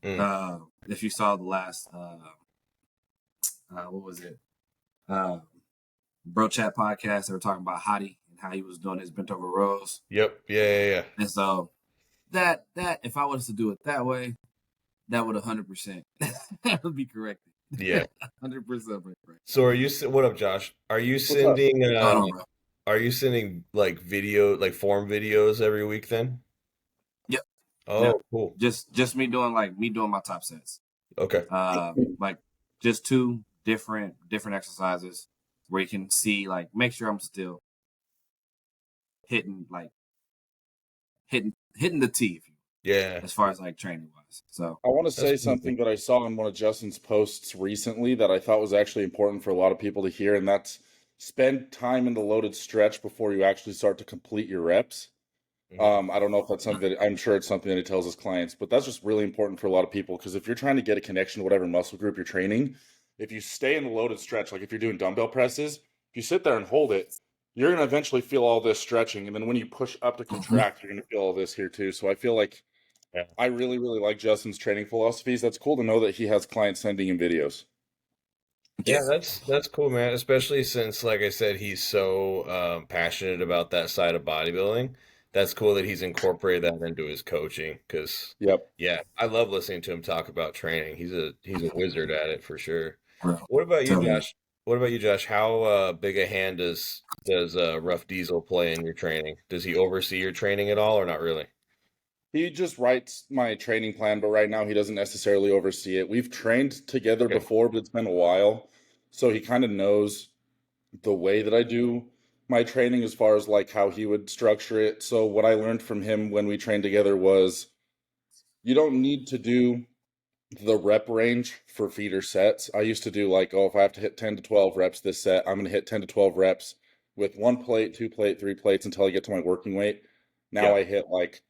Mm. If you saw the last, what was it? Bro Chat podcast, they were talking about Hottie and how he was doing his bent over rows. Yep. Yeah. And so that if I was to do it that way, that would 100% that would be corrected. Yeah. 100% correct. So are you, what up, Josh? Are you What's up? sending, What's going on, bro? are you sending like form videos every week then? Yep. Oh, Yep. cool. Just me doing my top sets. Okay. Like just two different exercises where you can see, like, make sure I'm still hitting the T, Yeah. as far as like training wise. So I want to say cool. something that I saw in one of Justin's posts recently that I thought was actually important for a lot of people to hear, and that's spend time in the loaded stretch before you actually start to complete your reps. I don't know if that's something that, I'm sure it's something that he tells his clients, but that's just really important for a lot of people, because if you're trying to get a connection to whatever muscle group you're training, if you stay in the loaded stretch, like if you're doing dumbbell presses, if you sit there and hold it, you're going to eventually feel all this stretching, and then when you push up to contract, you're going to feel all this here too. So I feel like I really, really like Justin's training philosophies. That's cool to know that he has clients sending him videos. Yeah, that's cool, man. Especially since, like I said, he's so passionate about that side of bodybuilding. That's cool that he's incorporated that into his coaching. Because, Yep. yeah, I love listening to him talk about training. He's a wizard at it for sure. bro, What about you, tell me. Josh? What about you, Josh? How big a hand does Rough Diesel play in your training? Does he oversee your training at all, or not really? He just writes my training plan, but right now he doesn't necessarily oversee it. We've trained together Okay. before, but it's been a while. So he kind of knows the way that I do my training as far as like how he would structure it. So what I learned from him when we trained together was you don't need to do the rep range for feeder sets. I used to do like, oh, if I have to hit 10 to 12 reps this set, I'm going to hit 10 to 12 reps with 1 plate, 2 plate, 3 plates until I get to my working weight. Now Yeah. I hit like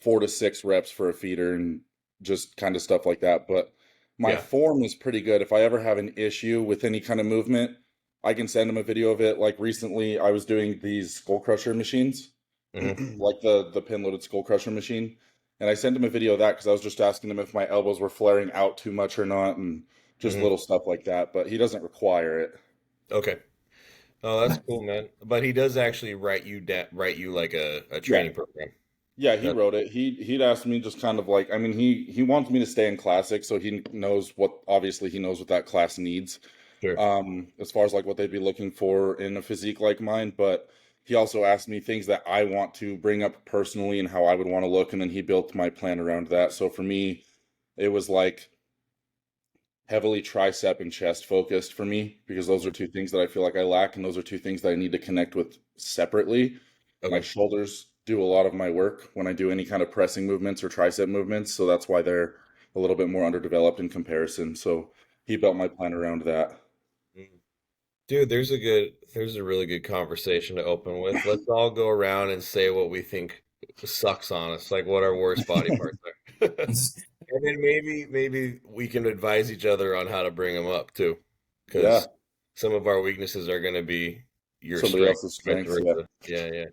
4 to 6 reps for a feeder and just kind of stuff like that. But my Yeah. form is pretty good. If I ever have an issue with any kind of movement, I can send him a video of it. Like recently, I was doing these skull crusher machines, Mhm. like the pin loaded skull crusher machine. And I sent him a video of that because I was just asking him if my elbows were flaring out too much or not, and just Mhm. little stuff like that. But he doesn't require it. Okay. Oh, that's cool, man. But he does actually write you like a training program. Yeah, he That, wrote it. He'd asked me just kind of like, I mean, he wants me to stay in classic, so he knows what, obviously he knows what that class needs, sure. as far as like what they'd be looking for in a physique like mine. But he also asked me things that I want to bring up personally and how I would want to look, and then he built my plan around that. So for me, it was like heavily tricep and chest focused for me, because those are two things that I feel like I lack, and those are two things that I need to connect with separately. My Okay. shoulders do a lot of my work when I do any kind of pressing movements or tricep movements, so that's why they're a little bit more underdeveloped in comparison. So he built my plan around that. Mm. Dude, there's a really good conversation to open with. Let's all go around and say what we think sucks on us, like what our worst body parts are. And then maybe we can advise each other on how to bring them up too, Yeah, because some of our weaknesses are going to be your somebody strength, else's vice strengths. Yeah. versa. Yeah.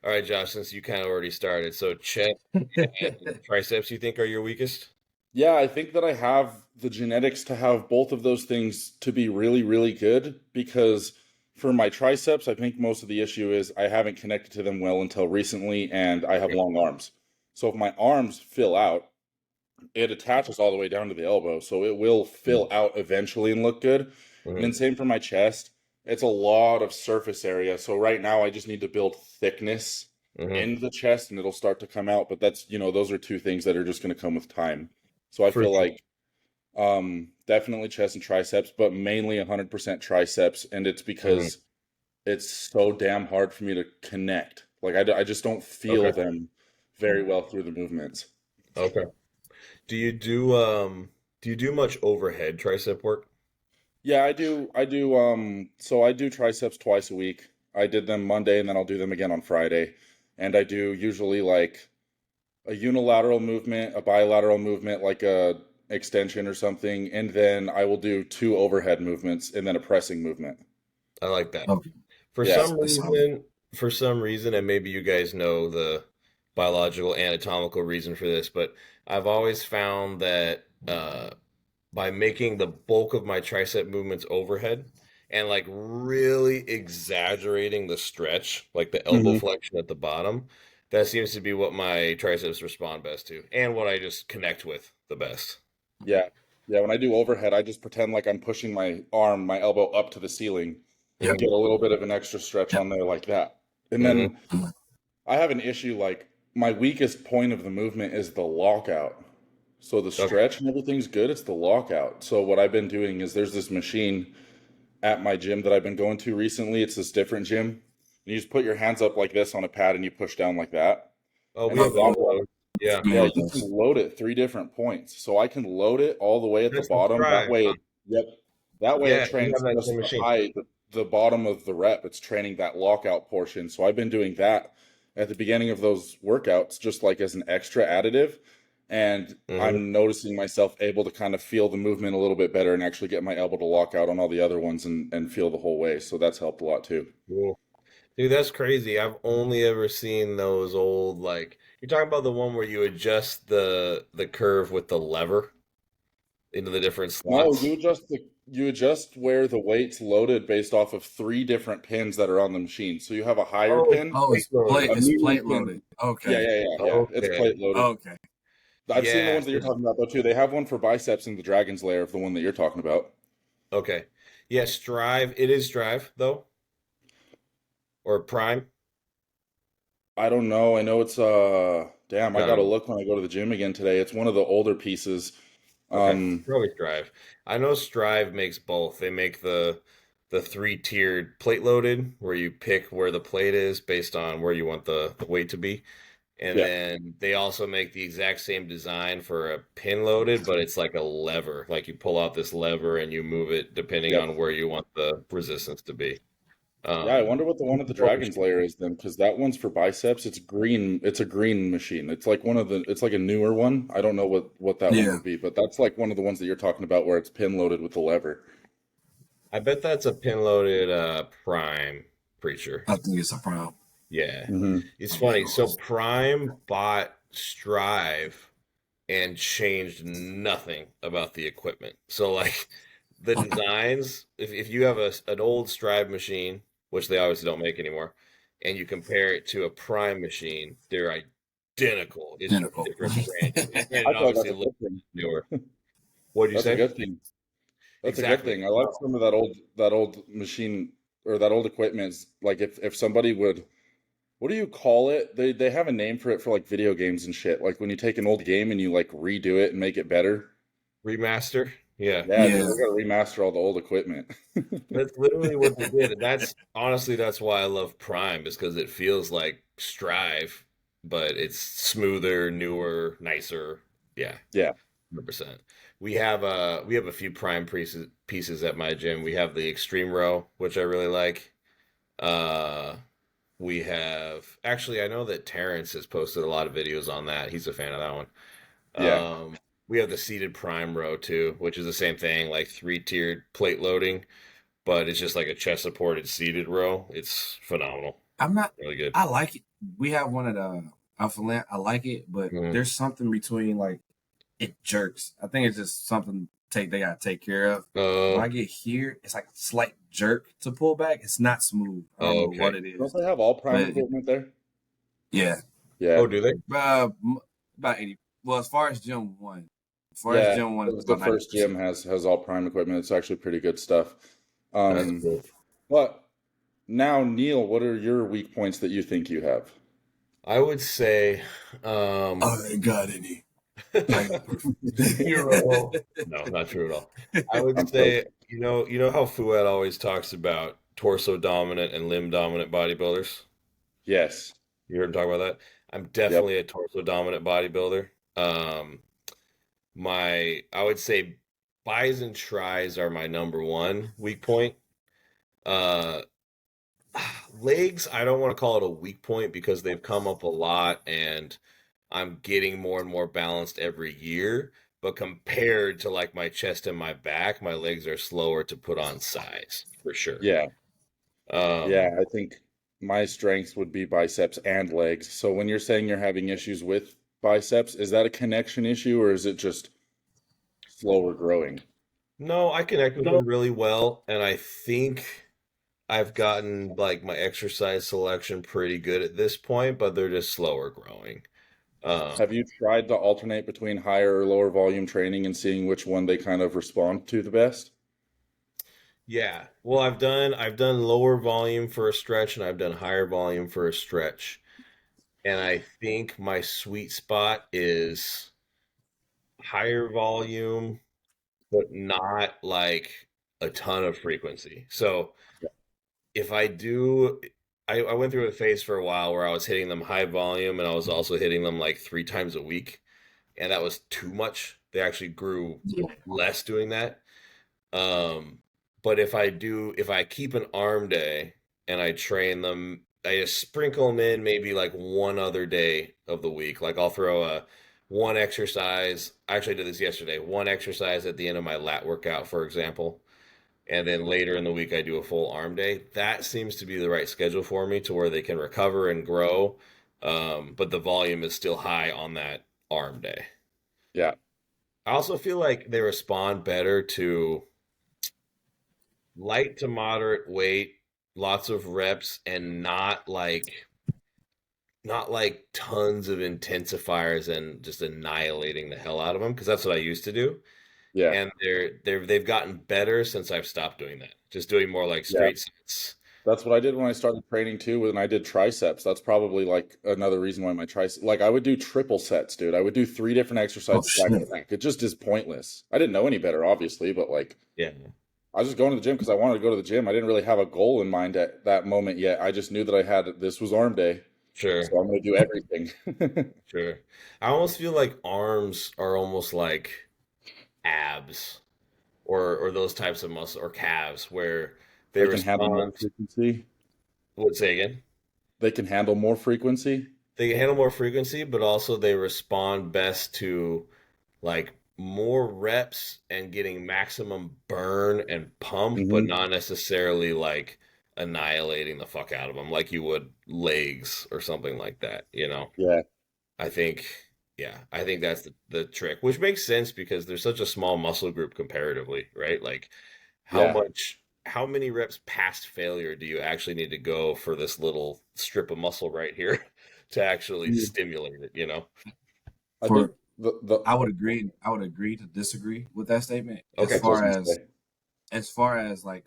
All right, Josh, since you kind of already started, so chest and triceps, you think are your weakest? Yeah, I think that I have the genetics to have both of those things to be really, really good, because for my triceps, I think most of the issue is I haven't connected to them well until recently, and I have Okay. long arms. So if my arms fill out, it attaches all the way down to the elbow, so it will fill out eventually and look good. And then Mhm. same for my chest. It's a lot of surface area. So right now I just need to build thickness Mhm. in the chest and it'll start to come out. But that's, those are two things that are just going to come with time. So I For feel sure. like definitely chest and triceps, but mainly 100% triceps. And it's Mhm. because it's so damn hard for me to connect. Like I just don't feel Okay. them very well through the movements. Okay. Do you do much overhead tricep work? Yeah, so I do triceps twice a week. I did them Monday and then I'll do them again on Friday. And I do usually like a unilateral movement, a bilateral movement, like a extension or something, and then I will do 2 overhead movements and then a pressing movement. I like that. Okay, For Yeah. some that's solid. reason, and maybe you guys know biological anatomical reason for this, but I've always found that by making the bulk of my tricep movements overhead and like really exaggerating the stretch, like the elbow Hmm. flexion at the bottom, that seems to be what my triceps respond best to and what I just connect with the best. Yeah. Yeah. When I do overhead, I just pretend like I'm pushing my elbow up to the ceiling Yep. and Hmm. get a little bit of an extra stretch Yep. on there like that. And Hmm. then I have an issue like my weakest point of the movement is the lockout. So the Okay. stretch and everything's good, it's the lockout. So what I've been doing is there's this machine at my gym that I've been going to recently. It's this different gym. You just put your hands up like this on a pad and you push down like that. Oh, And we then have that one of one, those. Yeah. yeah, Familiar with you can those. load it 3 different points. So I can load it all the way at the That's the bottom. That strive, way, huh? yep. That way it Yeah, we have trains that just same machine. the bottom of the rep. It's training that lockout portion. So I've been doing that at the beginning of those workouts, just like as an extra additive. And Hmm. I'm noticing myself able to kind of feel the movement a little bit better and actually get my elbow to lock out on all the other ones and feel the whole way. So that's helped a lot too. Cool. Dude, that's crazy. I've only ever seen those old like you're talking about the one where you adjust the curve with the lever into the different No, slots. you adjust where the weight's loaded based off of 3 different pins that are on the machine. So you have a higher Oh, it's pin, Oh, plate loaded. a it's medium plate pin. loaded. Yeah, Okay. yeah, yeah, yeah. It's Okay. plate loaded. Okay. I've seen the Yeah. ones that you're talking about though too. They have one for biceps in the Dragon's Lair of the one that you're talking about. Okay. Yeah, Strive. It is Strive though, or Prime. I don't know. I know it's damn, I Gotta gotta be. look when I go to the gym again today. It's one of the older pieces. Okay. Um, Probably Strive. I know Strive makes both. They make the three-tiered plate loaded where you pick where the plate is based on where you want the weight to be. And yeah, then they also make the exact same design for a pin loaded, but it's like a lever. Like you pull out this lever and you move it depending yep. on where you want the resistance to be. Yeah, I Um, wonder what the one at the Dragon's Lair is then, because that one's for biceps. It's green. It's a green machine. It's like one of the. It's like a newer one. I don't know what that one Yeah. would be, but that's like one of the ones that you're talking about where it's pin loaded with the lever. I bet that's a pin loaded Prime Preacher. I think it's a problem. Yeah. Hmm. It's I'm funny. So close. Prime bought Strive and changed nothing about the equipment. So like the designs, if you have an old Strive machine, which they obviously don't make anymore, and you compare it to a Prime machine, they're identical. It's just Identical. different branding. And I granted, feel like that's obviously a a little good thing. newer. What do you That's a say? good thing. That's a good Exactly. thing. I like some of that old machine or that old equipment. Like if somebody would, what do you call it? They have a name for it for like video games and shit. Like when you take an old game and you like redo it and make it better. Remaster? Yeah. Yeah, dude, Yeah. we gotta remaster all the old equipment. That's literally what they did. And that's honestly that's why I love Prime, is because it feels like Strive, but it's smoother, newer, nicer. Yeah, Yeah. 100%. We have a few Prime pieces at my gym. We have the Extreme Row, which I really like. Uh we have actually I know that Terrence has posted a lot of videos on that. He's a fan of that one. Yeah. We have the seated Prime Row too, which is the same thing, like three-tiered plate loading, but it's just like a chest supported seated row. It's phenomenal. I'm not. Really good. I like it. We have one at Alpha Land. I like it, but Mhm. there's something between like it jerks. I think it's just something they gotta take care of. When I get here, it's like a slight jerk to pull back. It's not smooth. I don't know what Okay. it Don't is, they have all prime but equipment there? yeah, Yeah. Oh, do they? about 80. Well, as far as Yeah. Gym One, it's The about first gym 90%. has all prime equipment. It's actually pretty good stuff. That's Um, cool. but now, Neil, what are your weak points that you think you have? I would say um I ain't got any. I got zero. perfect. No, not true at all. I would I'm say, joking. you know how Fuad always talks about torso dominant and limb dominant bodybuilders? Yes. You heard him talk about that? I'm Yep. definitely a torso dominant bodybuilder. I would say buys and tries are my number one weak point. Uh, Legs, I don't want to call it a weak point because they've come up a lot and I'm getting more and more balanced every year. But compared to like my chest and my back, my legs are slower to put on size for sure. Yeah. Um, Yeah. I think. my strength would be biceps and legs. So when you're saying you're having issues with biceps, is that a connection issue or is it just slower growing? No, I connect with them really well, and I think I've gotten like my exercise selection pretty good at this point, but they're just slower growing. Have you tried to alternate between higher or lower volume training and seeing which one they kind of respond to the best? Yeah. Well, I've done lower volume for a stretch and I've done higher volume for a stretch. And I think my sweet spot is higher volume, but not like a ton of frequency. So if I do, I went through a phase for a while where I was hitting them high volume and I was also hitting them like 3 times a week. And that was too much. They actually grew less doing that. Um, but if I keep an arm day and I train them, I just sprinkle them in maybe like one other day of the week. Like I'll throw a one exercise. I actually did this yesterday. One exercise at the end of my lat workout, for example. And then later in the week, I do a full arm day. That seems to be the right schedule for me to where they can recover and grow. But the volume is still high on that arm day. Yeah. I also feel like they respond better to light to moderate weight, lots of reps, and not like tons of intensifiers and just annihilating the hell out of them because that's what I used to do. Yeah. And they've gotten better since I've stopped doing that. Just doing more like Yeah. straight sets. That's what I did when I started training too, when I did triceps. That's probably like another reason why my triceps, like I would do triple sets, dude. I would do 3 different exercises back to back. It just is pointless. I didn't know any better, obviously, but like Yeah, I was just going to the gym because I wanted to go to the gym. I didn't really have a goal in mind at that moment yet. I just knew that I had this was arm day, sure, so I'm going to do everything. sure. I almost feel like arms are almost like abs or those types of muscle or calves where they They can handle more respond. frequency. Would say again. They can handle more frequency. They can handle more frequency, but also they respond best to like more reps and getting maximum burn and pump, but Hmm. not necessarily like annihilating the fuck out of them like you would legs or something like that, you know? Yeah. I think, yeah, I think that's the trick, which makes sense because there's such a small muscle group comparatively, right? Like Yeah. how many reps past failure do you actually need to go for this little strip of muscle right here to actually stimulate it, you know? I think For the I would agree. I would agree to disagree with that statement. Okay. As far as like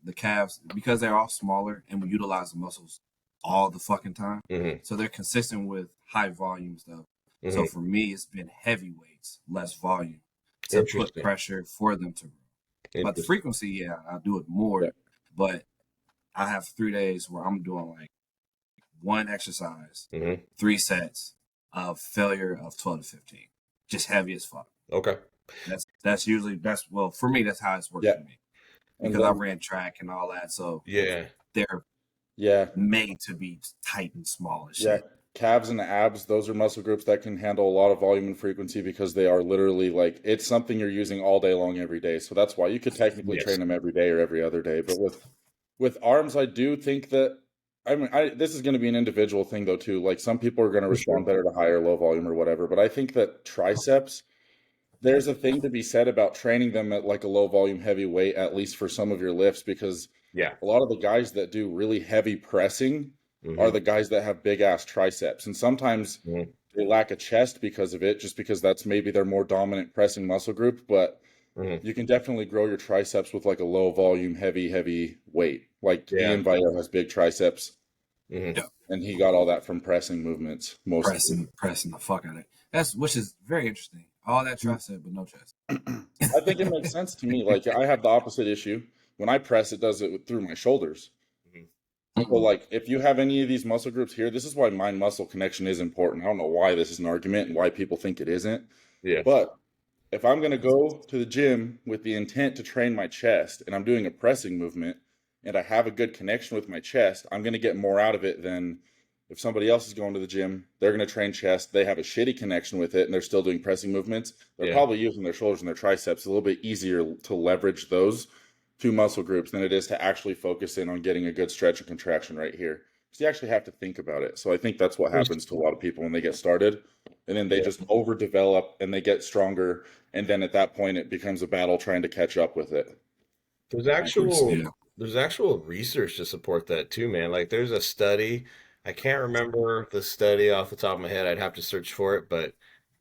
the calves, because they're all smaller and we utilize the muscles all the fucking time, Hmm. so they're consistent with high volume stuff. So Hmm. for me, it's been heavy weights, less volume, to put Interesting. pressure for them to grow. But the Interesting. frequency, yeah, I do it more. Yeah. But I have 3 days where I'm doing like one exercise, Hmm. 3 sets of failure of 12 to 15, just heavy as fuck. Okay. That's usually well for me. That's how it's worked Yeah. for me And because I then ran track and all that. So Yeah. they're yeah. made to be tight and small as Yeah, shit. calves and abs, those are muscle groups that can handle a lot of volume and frequency because they are literally like it's something you're using all day long every day. So that's why you could technically Yes. train them every day or every other day. But with arms, I do think that I mean this is going to be an individual thing though too. Like some people are going to For sure. respond better to higher low volume or whatever. But I think that triceps, there's a thing to be said about training them at like a low volume heavy weight, at least for some of your lifts, because Yeah. a lot of the guys that do really heavy pressing are Hmm. the guys that have big ass triceps. And sometimes Hmm. they lack a chest because of it, just because that's maybe their more dominant pressing muscle group. But Hmm. you can definitely grow your triceps with like a low volume, heavy weight. Like Yeah. Ian Vio has big triceps, Hmm. Yeah, and he got all that from pressing movements mostly. pressing the fuck out of it. Which is very interesting. All that tricep, but no chest. I think it makes sense to me. Like I have the opposite issue. When I press, it does it through my shoulders. Hmm. So, like, if you have any of these muscle groups here, this is why mind muscle connection is important. I don't know why this is an argument and why people think it isn't. Yeah. But if I'm going to go to the gym with the intent to train my chest and I'm doing a pressing movement and I have a good connection with my chest, I'm going to get more out of it than if somebody else is going to the gym, they're going to train chest, they have a shitty connection with it and they're still doing pressing movements. They're Yeah. probably using their shoulders and their triceps. It's a little bit easier to leverage those two muscle groups than it is to actually focus in on getting a good stretch and contraction right here. because you actually have to think about it. So I think that's what happens to a lot of people when they get started, and then they just overdevelop and they get stronger, and then at that point it becomes a battle trying to catch up with it. There's actual research to support that too, man. Like there's a study, I can't remember the study off the top of my head. I'd have to search for it, but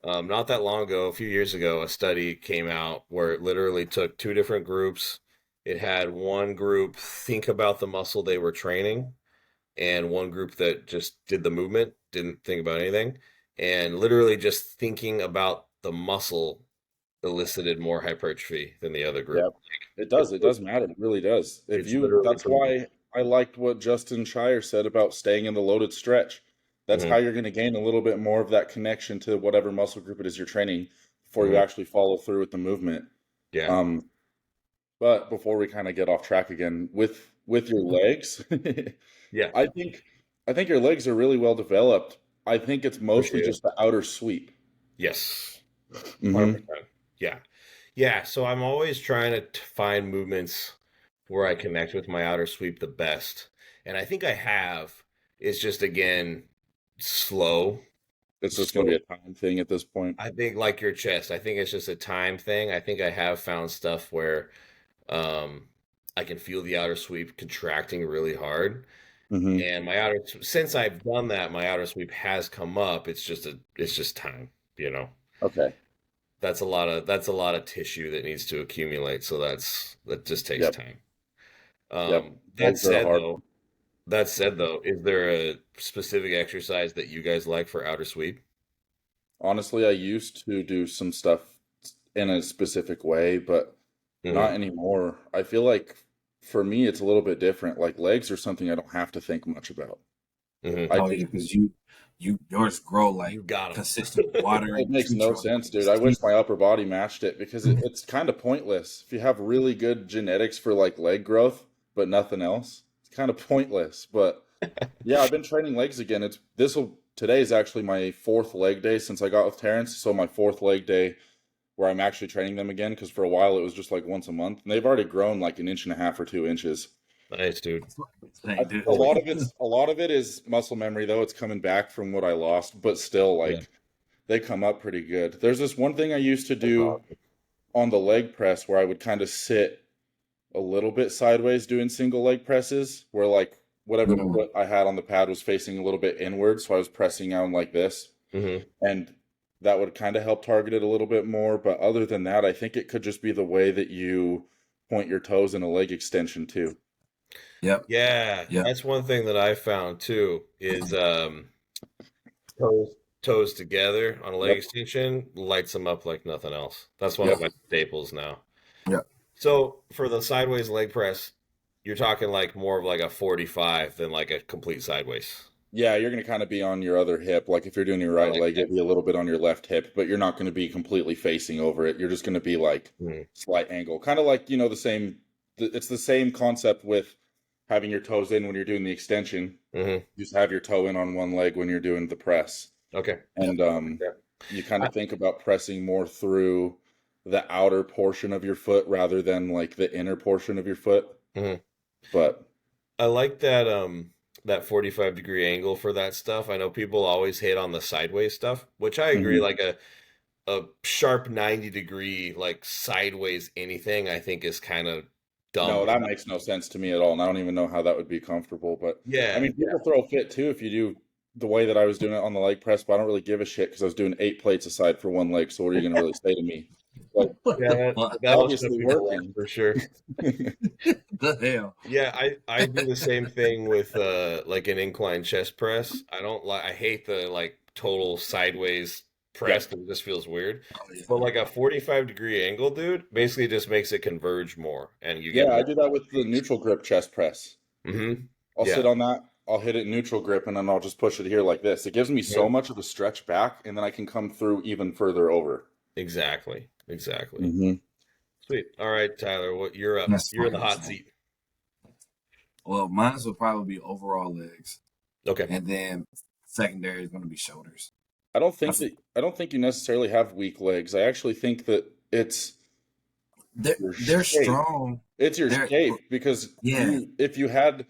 not that long ago, a few years ago, a study came out where it literally took two different groups. It had one group think about the muscle they were training, and one group that just did the movement, didn't think about anything, and literally just thinking about the muscle elicited more hypertrophy than the other Yeah, group. it does. It does matter. It really does. If It's you, literally that's proven. why I liked what Justin Shire said about staying in the loaded stretch. That's how Hmm. you're going to gain a little bit more of that connection to whatever muscle group it is you're training before you Hmm. actually follow through with the movement. Yeah. Um, but before we kind of get off track again, with your legs, Yeah. I think I think your legs are really well developed. I think it's mostly Appreciate it. just the outer sweep. Yes. Mm-hmm. 100%. Yeah. Yeah. So I'm always trying to find movements where I connect with my outer sweep the best. And I think I have. It's just, again, slow. It's just going to So be a time thing at this point. I think, like your chest, I think it's just a time thing. I think I have found stuff where um, I can feel the outer sweep contracting really hard. Mm-hmm. And since I've done that, my outer sweep has come up. It's just time, you know. Okay. That's a lot of tissue that needs to accumulate. So that just takes Yep. time. Yep. That Legs are a said, hard though, one. is there a specific exercise that you guys like for outer sweep? Honestly, I used to do some stuff in a specific way, but not Hmm. anymore. I feel like for me, it's a little bit different. Like legs are something I don't have to think much about. Hmm. I Oh think yeah, because yours grow like You got consistent them. water it and makes tree no trunk. sense, dude. I wish my upper body matched it because it's kind of pointless. If you have really good genetics for like leg growth, but nothing else, it's kind of pointless. But yeah, I've been training legs again. Today is actually my fourth leg day since I got with Terrence. So my fourth leg day where I'm actually training them again because for a while it was just like once a month, and they've already grown like an inch and a half or 2 inches. Nice, dude. Hey, A dude. lot of it is muscle memory though. It's coming back from what I lost, but still Yeah, like they come up pretty good. There's this one thing I used to that's do awesome. on the leg press where I would kind of sit a little bit sideways doing single leg presses where like whatever Mm. foot I had on the pad was facing a little bit inward, so I was pressing out like this. Hmm. And that would kind of help target it a little bit more. But other than that, I think it could just be the way that you point your toes in a leg extension too. Yep. Yeah, Yep. that's one thing that I found too is toes toes together on a leg Yep. extension lights them up like nothing else. That's one of Yep. my staples now. Yep. So for the sideways leg press, you're talking like more of like a 45 than like a complete sideways. Yeah, you're going to kind of be on your other hip. Like if you're doing your I right like leg, that. you'll be a little bit on your left hip, but you're not going to be completely facing over it. You're just going to be like Mhm. slight angle. Kind of like, it's the same concept with having your toes in when you're doing the extension. Mhm. Just have your toe in on one leg when you're doing the press. Okay. Yep. And Yeah. you kind I, of think about pressing more through the outer portion of your foot rather than like the inner portion of your foot. mhm. But I like that 45-degree angle for that stuff. I know people always hate on the sideways stuff, which I agree. mhm. Like a sharp 90-degree like sideways anything I think is kind of dumb. No, that makes no sense to me at all. And I don't even know how that would be comfortable. But I Yeah, mean, yeah. people throw a fit too if you do the way that I was doing it on the leg press, but I don't really give a shit because I was doing 8 plates aside for one leg. So what are you going to really say to me? But What Yeah, the that, fuck? it's that'll show obviously people up working. for sure. The hell? Yeah, I do the same thing with like an incline chest press. I hate the like total sideways press Yep. because it just feels weird. Oh yeah. But like a 45-degree angle, dude, basically just makes it converge more and you get Yeah, I more do that with the neutral grip chest press. Mm-hmm. I'll sit Yeah. on that. I'll hit it neutral grip and then I'll just push it here like this. It gives me so Mhm. much of a stretch back and then I can come through even further over. Exactly. Exactly. Hmm. Sweet. All right, Tyler, what you're up. That's You're in the fucking hot insane. seat. Well, mine would probably be overall legs, Okay. and then secondary is going to be shoulders. That's I don't think you necessarily have weak legs. I actually think that it's your they're shape. strong. It's your They're shape because yeah. if you had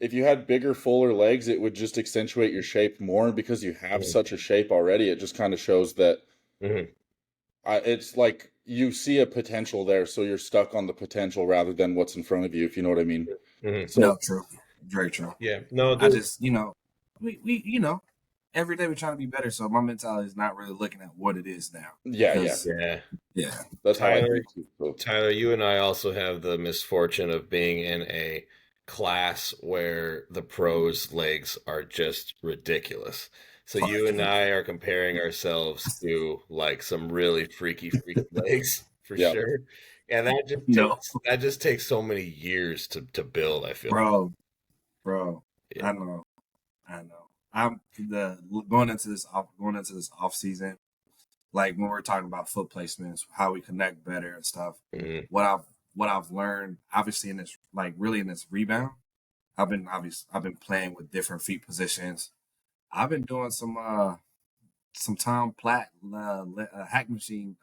if you had bigger, fuller legs, it would just accentuate your shape more. And because you have such a shape already, it just kind of shows that it's like you see a potential there, so you're stuck on the potential rather than what's in front of you, if you know what I mean. So No, true. Very true. Yeah. No, I just, we every day we're trying to be better. So my mentality is not really looking at what it is now. yeah. Yeah. That's how I Tyler, think too. So, Tyler, you and I also have the misfortune of being in a class where the pros' legs are just ridiculous. So you and I are comparing ourselves to like some really freaky legs for yeah. sure. And No, that just takes so many years to build, I feel like. bro. Yeah. I know. I'm going into this off season. Like when we're talking about foot placements, how we connect better and stuff. What I've learned, obviously in this, like really in this rebound, I've been playing with different feet positions. I've been doing some Tom Platt hack machine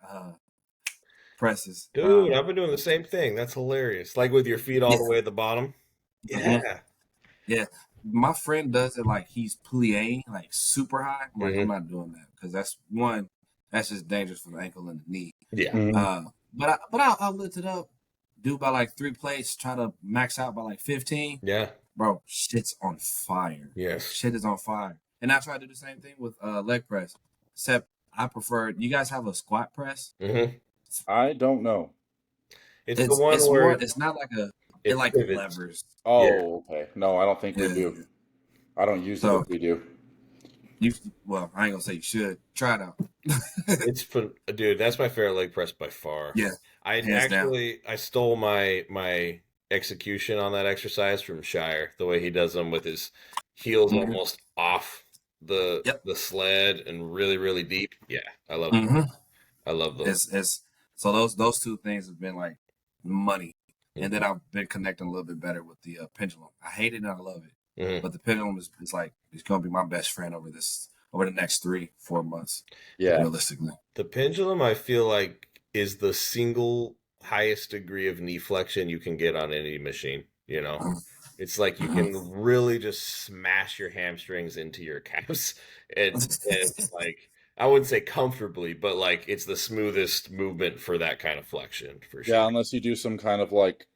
presses. Dude, I've been doing the same thing. That's hilarious. Like with your feet all the way at the bottom. Yeah. Yeah. My friend does it like he's plieing like super high. I'm like, I'm not doing that because that's just dangerous for the ankle and the knee. Yeah. But I'll lift it up, do about like 3 plates, try to max out by like 15. Yeah. Bro, shit's on fire. Yes. Shit is on fire. And I try to do the same thing with leg press. Except I prefer. You guys have a squat press? I don't know. It's the one where it's not like it like pivots. levers. Oh, okay. No, I don't think we do. I don't use it if we do. Well, I ain't gonna say you should. Try it out. It's fun, dude. That's my favorite leg press by far. Yeah, I stole my execution on that exercise from Shire. The way he does them with his heels almost off the sled and really really deep. Yeah, I love them. I love those. So those two things have been like money, and then I've been connecting a little bit better with the pendulum. I hate it and I love it, but the pendulum is like it's gonna be my best friend over the next 3-4 months. Yeah, realistically, the pendulum I feel like is the single highest degree of knee flexion you can get on any machine. You know, it's like you can really just smash your hamstrings into your calves, and it's like. I wouldn't say comfortably, but like it's the smoothest movement for that kind of flexion for sure. Yeah, unless you do some kind of like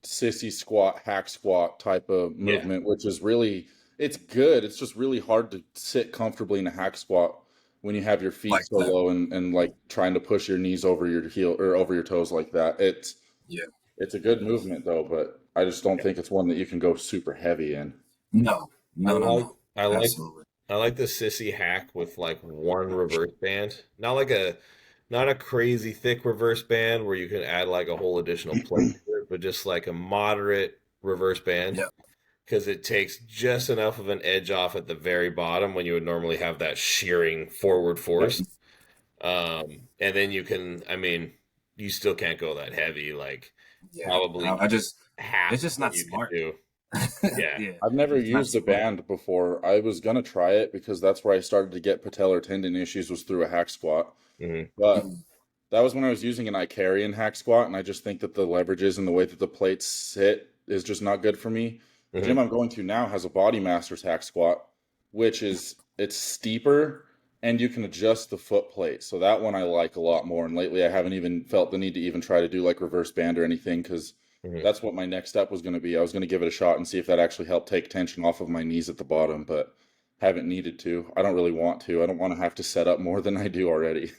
sissy squat, hack squat type of movement, which is really, it's good. It's just really hard to sit comfortably in a hack squat when you have your feet like so low and like trying to push your knees over your heel or over your toes like that. It's a good movement though, but I just don't think it's one that you can go super heavy in. No. I like the sissy hack with like one reverse band. Not a crazy thick reverse band where you can add like a whole additional plate to it, but just like a moderate reverse band. Yeah. Because it takes just enough of an edge off at the very bottom when you would normally have that shearing forward force. And then you still can't go that heavy. Like probably half. It's just not smart. Yeah. I've never used a band before. I was gonna try it because that's where I started to get patellar tendon issues was through a hack squat. But that was when I was using an Icarian hack squat, and I just think that the leverages and the way that the plates sit is just not good for me. The gym I'm going to now has a Body Masters hack squat, which is it's steeper and you can adjust the foot plate. So that one I like a lot more. And lately I haven't even felt the need to even try to do like reverse band or anything because that's what my next step was going to be. I was going to give it a shot and see if that actually helped take tension off of my knees at the bottom, but haven't needed to. I don't really want to. I don't want to have to set up more than I do already.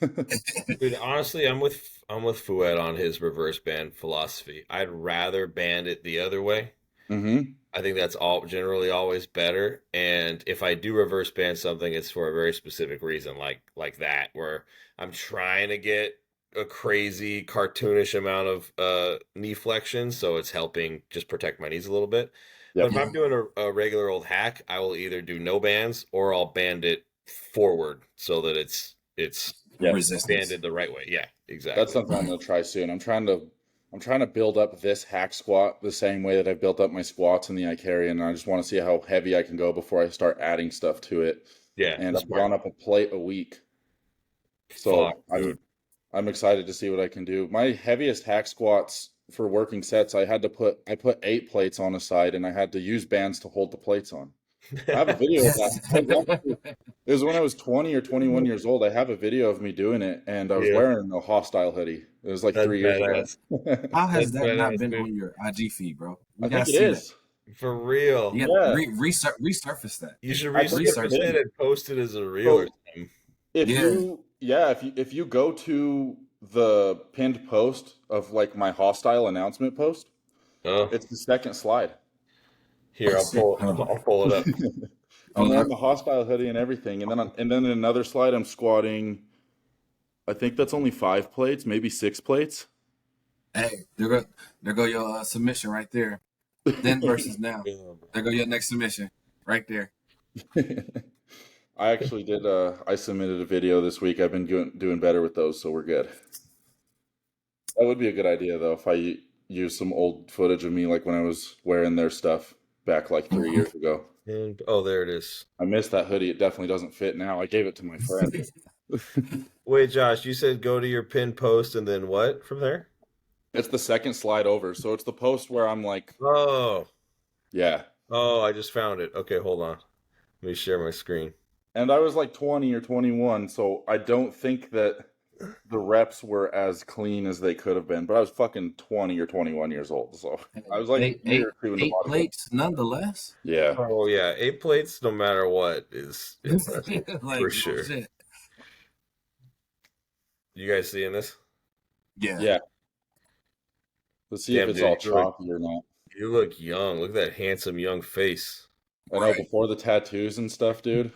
Dude, honestly, I'm with Fouad on his reverse band philosophy. I'd rather band it the other way. I think that's generally always better. And if I do reverse band something, it's for a very specific reason, like that, where I'm trying to get a crazy cartoonish amount of knee flexion, so it's helping just protect my knees a little bit. But if I'm doing a regular old hack, I will either do no bands or I'll band it forward so that it's banded the right way. Yeah, exactly. That's something I'm gonna try soon. I'm trying to build up this hack squat the same way that I've built up my squats in the Icarian. And I just want to see how heavy I can go before I start adding stuff to it. Yeah, and I've gone up a plate a week, so I'm excited to see what I can do. My heaviest hack squats for working sets, I put 8 plates on a side, and I had to use bands to hold the plates on. I have a video of that. It was when I was 20 or 21 years old. I have a video of me doing it, and I was Yeah, wearing a Hostile hoodie. It was like that's 3 years ago. badass. How has That's that not badass, been dude. on your IG feed, bro? I We gotta think it see that. is. For real. You got Yeah. resurface that. You should I think it resurface Resurface it did. that. and post it as a reel or So something. Yeah. if you go to the pinned post of like my Hostile announcement post, Oh, it's the second slide. here, I'll pull Hold on. I'll pull it up. I'm Hold wearing on. the Hostile hoodie and everything, and then in another slide I'm squatting. I think that's only 5 plates, maybe 6 plates. Hey, there go your submission right there. Then versus now. There go your next submission right there. I actually did. I submitted a video this week. I've been doing better with those, so we're good. That would be a good idea, though, if I use some old footage of me, like when I was wearing their stuff back like 3 years ago. And oh, there it is. I missed that hoodie. It definitely doesn't fit now. I gave it to my friend. Wait, Josh, you said go to your pinned post and then what from there? It's the second slide over, so it's the post where I'm like, Oh, yeah. oh, I just found it. Okay, hold on. Let me share my screen. And I was like 20 or 21, so I don't think that the reps were as clean as they could have been. But I was fucking 20 or 21 years old, so I was like Eight, a year eight, or two into eight bodybuilding. plates, nonetheless. Yeah. Oh yeah, 8 plates, no matter what, is impressive Like, for sure. shit. You guys seeing this? Yeah. Yeah. Let's see Damn, if it's dude, all choppy or not. you look young. Look at that handsome young face. I know before the tattoos and stuff, dude.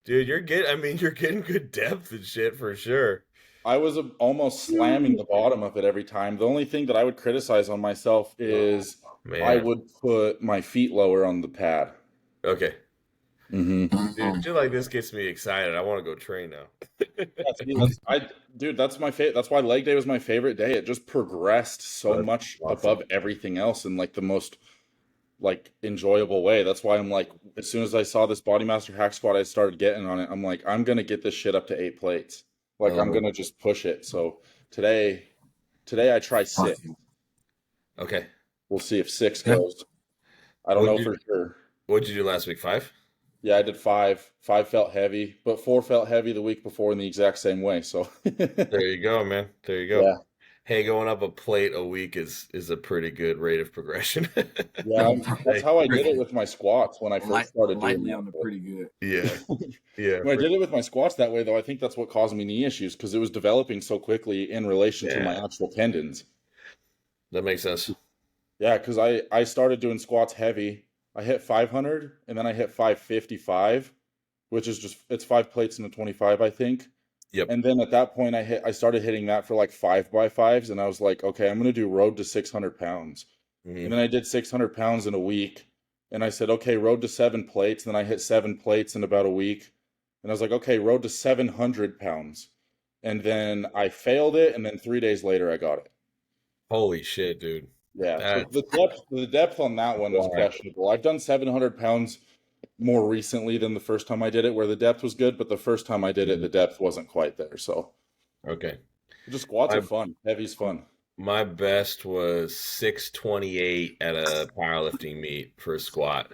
Dude, you're getting good depth and shit for sure. I was almost slamming the bottom of it every time. The only thing that I would criticize on myself is I Man. would put my feet lower on the pad. Okay. Mm-hmm. Dude, shit like this gets me excited. I want to go train now. Dude, that's my favorite. That's why leg day was my favorite day. It just progressed so That's much awesome. above everything else in like the most like enjoyable way. That's why I'm like, as soon as I saw this Bodymaster hack squat, I started getting on it. I'm like, I'm gonna get this shit up to 8 plates. Like I'm gonna just push it. So today I try 6. Okay. We'll see if 6 goes. I don't know for sure. What'd you do last week? 5? Yeah, I did 5. 5 felt heavy, but 4 felt heavy the week before in the exact same way. So There you go, man. There you go. yeah. Hey, going up a plate a week is a pretty good rate of progression. Yeah, that's how I did it with my squats when I first started doing lightly that. on the pretty good. Yeah. Yeah. When I did it with my squats that way, though, I think that's what caused me knee issues because it was developing so quickly in relation to my actual tendons. That makes sense. Yeah, because I started doing squats heavy. I hit 500 and then I hit 555, which is just it's 5 plates in a 25, I think. Yep. And then at that point, I started hitting that for like 5x5s, and I was like, okay, I'm gonna do road to 600 pounds. Mhm. And then I did 600 pounds in a week, and I said, okay, road to 7 plates. Then I hit 7 plates in about a week, and I was like, okay, road to 700 pounds. And then I failed it, and then 3 days later, I got it. Holy shit, dude. Yeah, so the depth on that one was questionable. I've done 700 pounds more recently than the first time I did it, where the depth was good, but the first time I did it, the depth wasn't quite there. So, Okay. just squats are fun. Heavy's fun. My best was 628 at a powerlifting meet for a squat.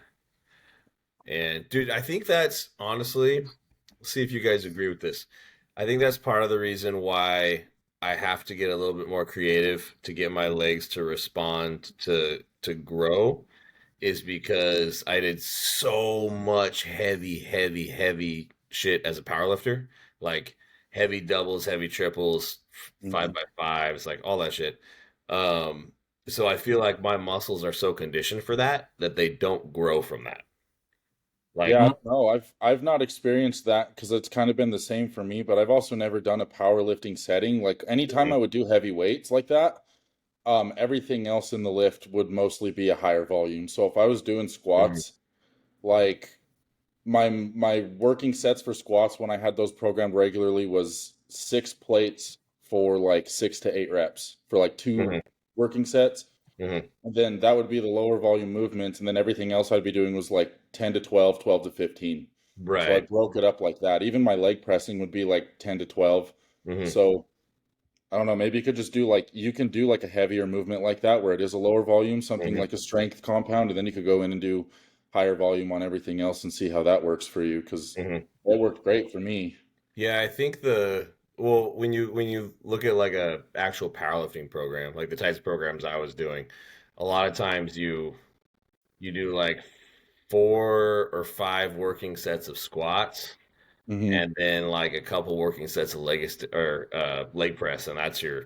And dude, I think that's honestly, see if you guys agree with this. I think that's part of the reason why I have to get a little bit more creative to get my legs to respond to grow is because I did so much heavy shit as a powerlifter, like heavy doubles, heavy triples, 5x5s, like all that shit. So I feel like my muscles are so conditioned for that they don't grow from that. Like, Yeah, no, I've not experienced that because it's kind of been the same for me, but I've also never done a powerlifting setting. Like anytime I would do heavy weights like that, everything else in the lift would mostly be a higher volume. So if I was doing squats, like my working sets for squats when I had those programmed regularly was 6 plates for like 6 to 8 reps for like 2 working sets. And then that would be the lower volume movements, and then everything else I'd be doing was like 10 to 12, 12 to 15. So I right. broke it up like that. Even my leg pressing would be like 10 to 12. So I don't know, maybe you could just do like you can do like a heavier movement like that where it is a lower volume, something Mhm, like a strength compound, and then you could go in and do higher volume on everything else and see how that works for you because mhm. that worked great for me. Yeah, I think well, when you look at like a actual powerlifting program, like the types of programs I was doing, a lot of times you do like 4 or 5 working sets of squats, Hmm. and then like a couple working sets of leg press, and that's your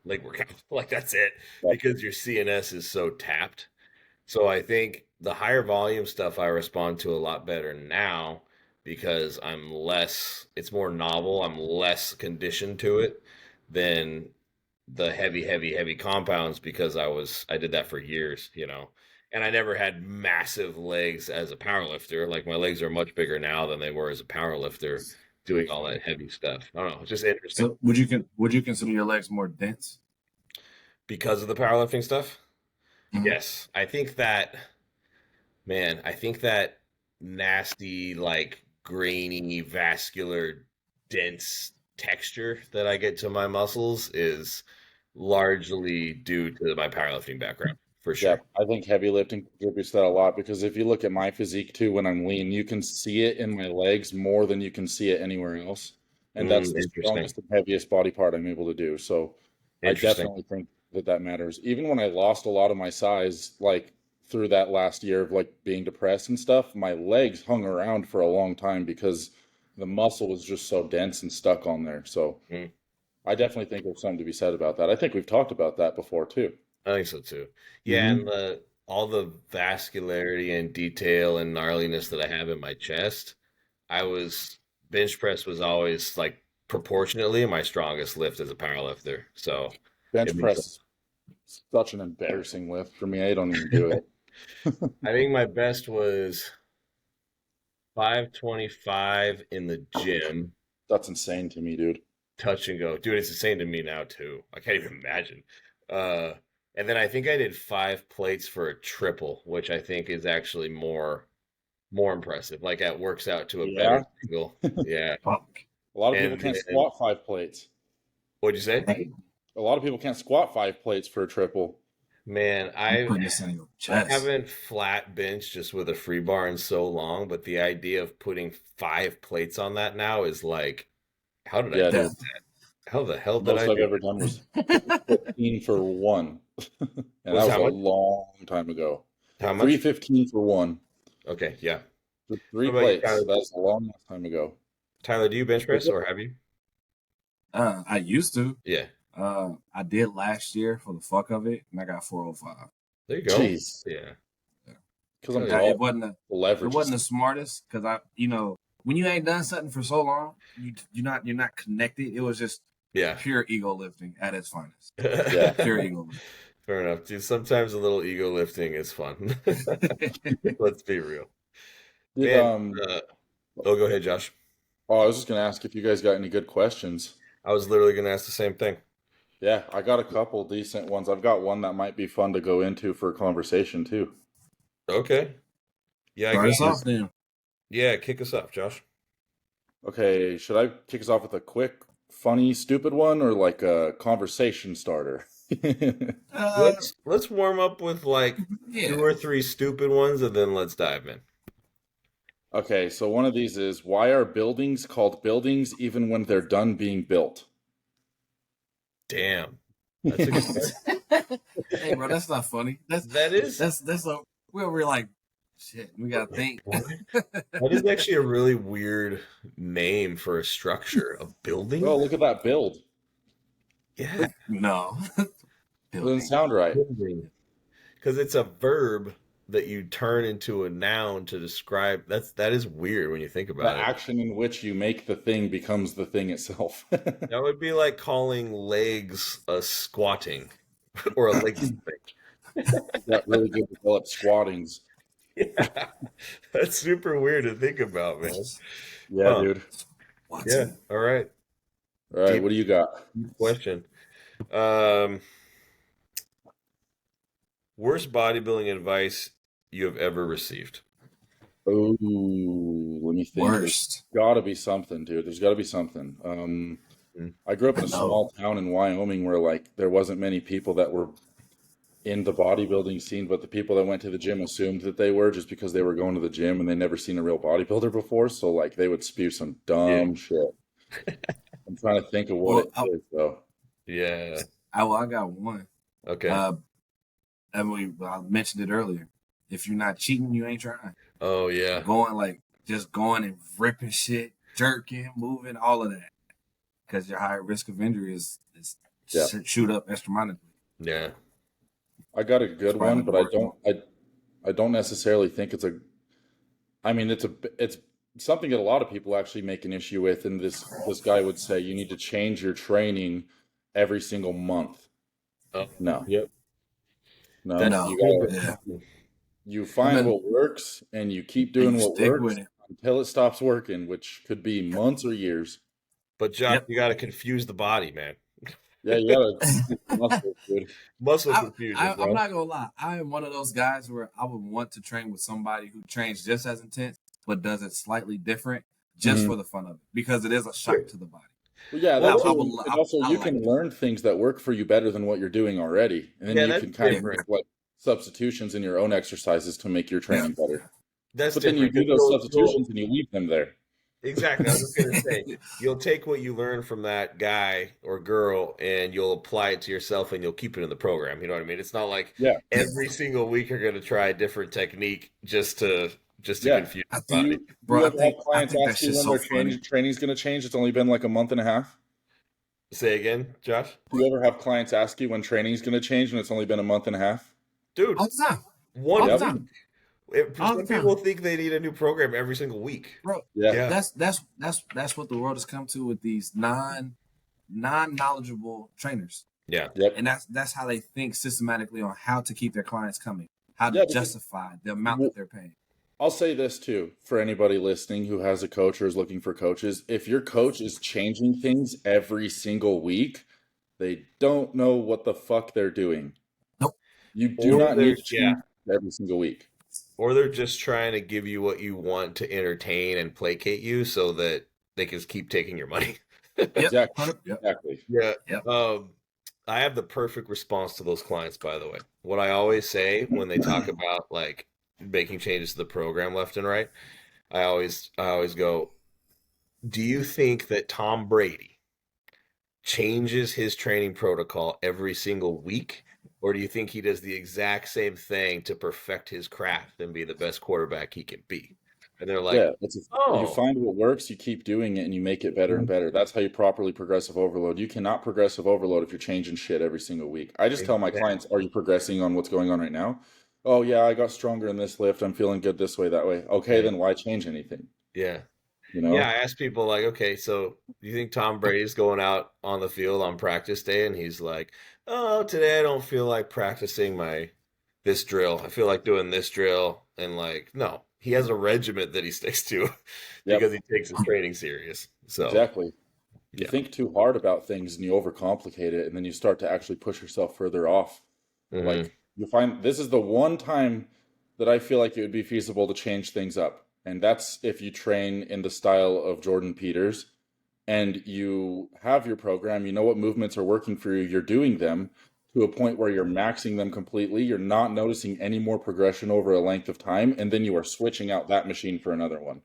leg workout. Like that's it, Yep. because your CNS is so tapped. So I think the higher volume stuff I respond to a lot better now because it's more novel, I'm less conditioned to it than the heavy, heavy, heavy compounds because I did that for years. And I never had massive legs as a power lifter. Like my legs are much bigger now than they were as a power lifter doing all that heavy stuff. I don't know, it's just interesting So would you consider your legs more dense? because of the powerlifting stuff. Mhm. Yes, I think that nasty, like grainy, vascular, dense texture that I get to my muscles is largely due to my powerlifting background, for Yeah, sure. I think heavy lifting contributes to that a lot because if you look at my physique too when I'm lean, you can see it in my legs more than you can see it anywhere else. And that's the Interesting. strongest and heaviest body part I'm able to do. So I Interesting. definitely think that that matters. Even when I lost a lot of my size, like through that last year of like being depressed and stuff, my legs hung around for a long time because the muscle was just so dense and stuck on there. So Mm, I definitely think there's something to be said about that. I think we've talked about that before too. I think so too. Yeah, and Hmm. all the vascularity and detail and gnarliness that I have in my chest, I was bench press was always like proportionately my strongest lift as a powerlifter. So it Bench makes press is such an embarrassing lift for me. I don't even do it. I think my best was 525 in the gym, That's insane to me, dude. touch and go. Dude, it's the same to me now too. I can't even imagine. Uh, and then I think I did 5 plates for a triple, which I think is actually more impressive. Like that works out to a better Yeah. single. Yeah. Fuck. A lot of people And can't then squat 5 plates. what'd you say? Right. A lot of people can't squat 5 plates for a triple. Man, You I putting this in your I chest. haven't flat benched just with a free bar in so long, but the idea of putting 5 plates on that now is like, how did I Yeah, do? dude. Death. How the hell did Most I I've do ever done was 315 for one. And that was was how a much? long time ago. How much? 315 for one. Okay, yeah. For What three about you, plates. Tyler? That's a long time ago. Tyler, do you bench press or have you? I used to. Yeah. I did last year for the fuck of it, and I got 405. There you go. Jeez. Yeah. Yeah. Because I'm Hell yeah. It tall. wasn't The it leverage wasn't is the smartest because when you ain't done something for so long, you're not connected. It was just Yeah. pure ego lifting at its finest. yeah. Pure ego Fair enough. Dude, sometimes a little ego lifting is fun. lifting. Let's be real. Did Man, uh, oh, go ahead, Josh. oh, I was just gonna ask if you guys got any good questions. I was literally going to ask the same thing. Yeah, I got a couple decent ones. I've got one that might be fun to go into for a conversation too. Okay. Yeah, I Start got us it. off then. Yeah, kick us off, Josh. Okay, should I kick us off with a quick, funny, stupid one or like a conversation starter? Uh, Let's warm up with like two yeah. or three stupid ones and then let's dive in. Okay, so one of these is why are buildings called buildings even when they're done being built? Damn. That's a good question. Hey, bro, that's not funny. That's That is that's a we're like shit. We gotta think. that is actually a really weird name for a structure. A building? Oh, look at that build. Yeah, No. Doesn't Building. sound right. building. Because it's a verb that you turn into a noun to describe. That is weird when you think The about it. action in which you make the thing becomes the thing itself. That would be like calling legs a squatting or a leg thing. Got really good developed squattings. Yeah, that's super weird to think about, man. Yeah, Huh? dude. Yeah. Watson. All right. All right, Deep, what do you got? deep question. Um, Worst bodybuilding advice you have ever received? Oh, let me think. There's Worst. got to be something, dude. There's got to be something. I grew up in I a know. small town in Wyoming where like there wasn't many people that were in the bodybuilding scene, but the people that went to the gym assumed that they were just because they were going to the gym and they never seen a real bodybuilder before. So like they would spew some Yeah. dumb shit. I'm trying to think of what Well, it is though. Yeah. I got one. Okay. Uh, I mentioned it earlier. If you're not cheating, you ain't trying. Oh yeah. Just going and ripping shit, jerking, moving, all of that, because your higher risk of injury is Yeah. shoot up astronomically. Yeah. I got a good It's probably one, like the but worst one. I don't necessarily think it's a I mean it's something that a lot of people actually make an issue with, and this guy would say you need to change your training every single month. Oh, No. yep. No, That's No, you good. gotta yeah, you I find mean, what works and you keep and doing you what stick with works it. until it stops working, which could be months or years. But Josh, Yep. you got to confuse the body, man. Yeah, you gotta confuse the muscles, dude. Muscle confusion, I'm bro. not gonna lie. I am one of those guys where I would want to train with somebody who trains just as intense, but does it slightly different, just Mhm. for the fun of it, because it is a Sure. shock to the body. Well, yeah, Well, that I too, would. and also I you like can that. learn things that work for you better than what you're doing already, and then yeah, you that's can kind of Yeah, make different. like substitutions in your own exercises to make your yeah, training better. That's But then you different do because those you'll substitutions and you leave them there. exactly. I was just gonna say you'll take what you learn from that guy or girl and you'll apply it to yourself and you'll keep it in the program. You know what I mean? It's not like Yeah, yeah. every single week you're gonna try a different technique just to yeah. confuse I the Do think, body. you bro. ever have I clients think that ask you shit's when so their funny. training's going to change? It's only been like a month and a half. Say again, Josh? Do you ever have clients ask you when training's going to change when it's only been a month and a half? Dude, All the time, all one the Yep. week. time, all the Some people time, think they need a new program every single week. bro. Yeah. Yeah. That's what the world has come to with these non knowledgeable trainers, Yeah. Yep. and that's how they think systematically on how to keep their clients coming, how to Yeah, because justify the amount that they're paying. I'll say this too for anybody listening who has a coach or is looking for coaches. If your coach is changing things every single week, they don't know what the fuck they're doing. Nope. You do Or not need to yeah. change every single week. Or they're just trying to give you what you want to entertain and placate you so that they can keep taking your money. Yep. Exactly. Yep. Exactly. Yeah. Yep. I have the perfect response to those clients, by the way. What I always say when they talk about like making changes to the program left and right, I always go, do you think that Tom Brady changes his training protocol every single week? Or do you think he does the exact same thing to perfect his craft and be the best quarterback he can be? And they're like, Yeah, you oh, find what works, you keep doing it, and you make it better and better. That's how you properly progressive overload. You cannot progressive overload if you're changing shit every single week. I just tell my exactly. clients, "Are you progressing on what's going on right now?" Oh yeah, I got stronger in this lift. I'm feeling good this way, that way. Okay, Yeah. then why change anything? Yeah. You Yeah, know? I asked people like, okay, so do you think Tom Brady's going out on the field on practice day? And he's like, oh, today I don't feel like practicing my this drill. I feel like doing this drill. And like, no, he has a regiment that he sticks to Yep, because he takes his training serious. So, exactly. You yeah. think too hard about things and you overcomplicate it, and then you start to actually push yourself further off. Hmm. Like you find this is the one time that I feel like it would be feasible to change things up. And that's if you train in the style of Jordan Peters and you have your program, you know what movements are working for you, you're doing them to a point where you're maxing them completely, you're not noticing any more progression over a length of time, and then you are switching out that machine for another one.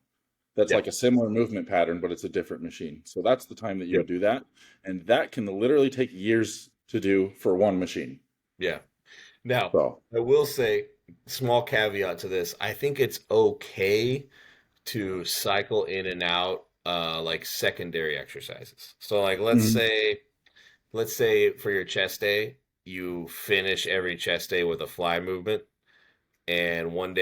That's Yeah. like a similar movement pattern, but it's a different machine. So that's the time that you would Yep. do that. And that can literally take years to do for one machine. Yeah. Now, So, I will say, small caveat to this. I think it's okay to cycle in and out like secondary exercises. So like mhm. let's say for your chest day, you finish every chest day with a fly movement, and one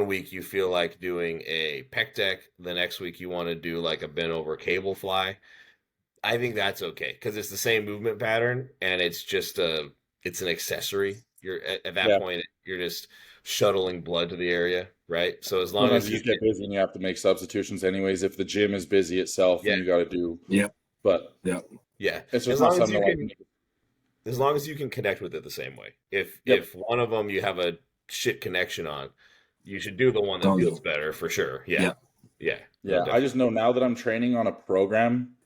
week you feel like doing a pec deck, the next week you want to do like a bent over cable fly. I think that's okay because it's the same movement pattern and it's an accessory. You're at that Yeah. point you're just shuttling blood to the area, right? So as long Sometimes as you you just get busy and you have to make substitutions anyways. If the gym is busy itself, yeah, then you got to do, Yep. but Yep. yeah, it's just as not long as something you to like. can as long as you can connect with it the same way. Yep. If one of them you have a shit connection on, you should do the one that Don't feels do. better for sure. Yeah. Yep. Yeah. No, Yeah. I definitely. just know now that I'm training on a program,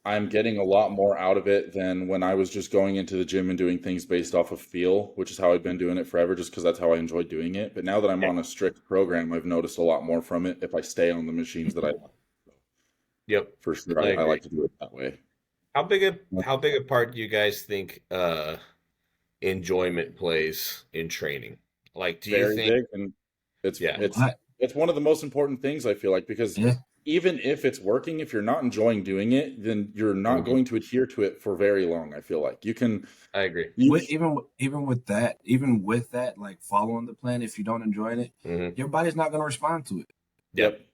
I'm getting a lot more out of it than when I was just going into the gym and doing things based off of feel, which is how I've been doing it forever, just because that's how I enjoy doing it. But now that I'm Yeah. on a strict program, I've noticed a lot more from it if I stay on the machines that I like. Yep. For sure, I I agree. like to do it that way. How big a part do you guys think enjoyment plays in training? Like, do you Very think? big, and it's Yeah. it's it's one of the most important things I feel like, because Yeah. even if it's working, if you're not enjoying doing it, then you're not Mhm. going to adhere to it for very long. I feel like I agree. Even with that, like following the plan, if you don't enjoy it, Hmm. your body's not going to respond to it. Yep. Yep.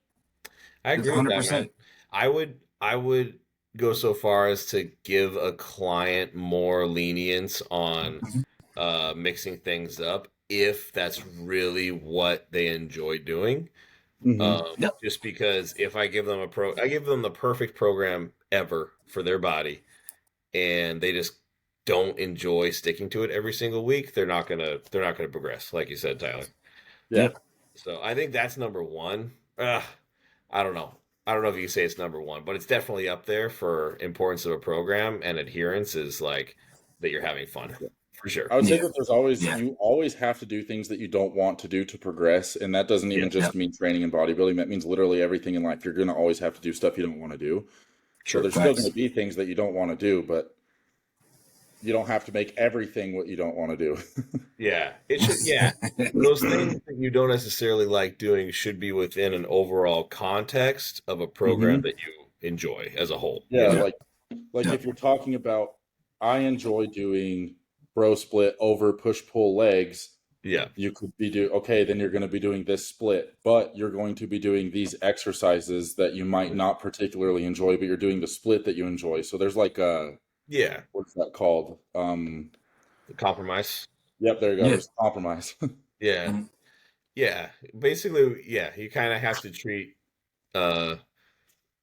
I It's agree with that, 100%. man. I would go so far as to give a client more lenience on mixing things up if that's really what they enjoy doing. Hmm. Yep. Just because if I give them the perfect program ever for their body, and they just don't enjoy sticking to it every single week, they're not gonna progress, like you said, Tyler. Yeah. Yep. So I think that's number one. I don't know. I don't know if you can say it's number one, but it's definitely up there for importance of a program, and adherence is like that you're having fun for sure. I would say Yeah. that Yeah. you always have to do things that you don't want to do to progress. And that doesn't Yeah, even just Yep. mean training and bodybuilding. That means literally everything in life. You're going to always have to do stuff you don't want to do. So sure. there's still going Facts. to be things that you don't want to do, but you don't have to make everything what you don't want to do. Yeah, it should. Yeah, those things that you don't necessarily like doing should be within an overall context of a program Hmm. that you enjoy as a whole. You Yeah, know? Yep. like Yep. if you're talking about, I enjoy doing bro split over push pull legs. Yeah. You could be okay, then you're going to be doing this split, but you're going to be doing these exercises that you might not particularly enjoy, but you're doing the split that you enjoy. So there's like a, Yeah. what's that called? The compromise. Yep, there you go. Yeah. There's compromise. Yeah. Mhm. Yeah. Basically, yeah, you kind of have to treat uh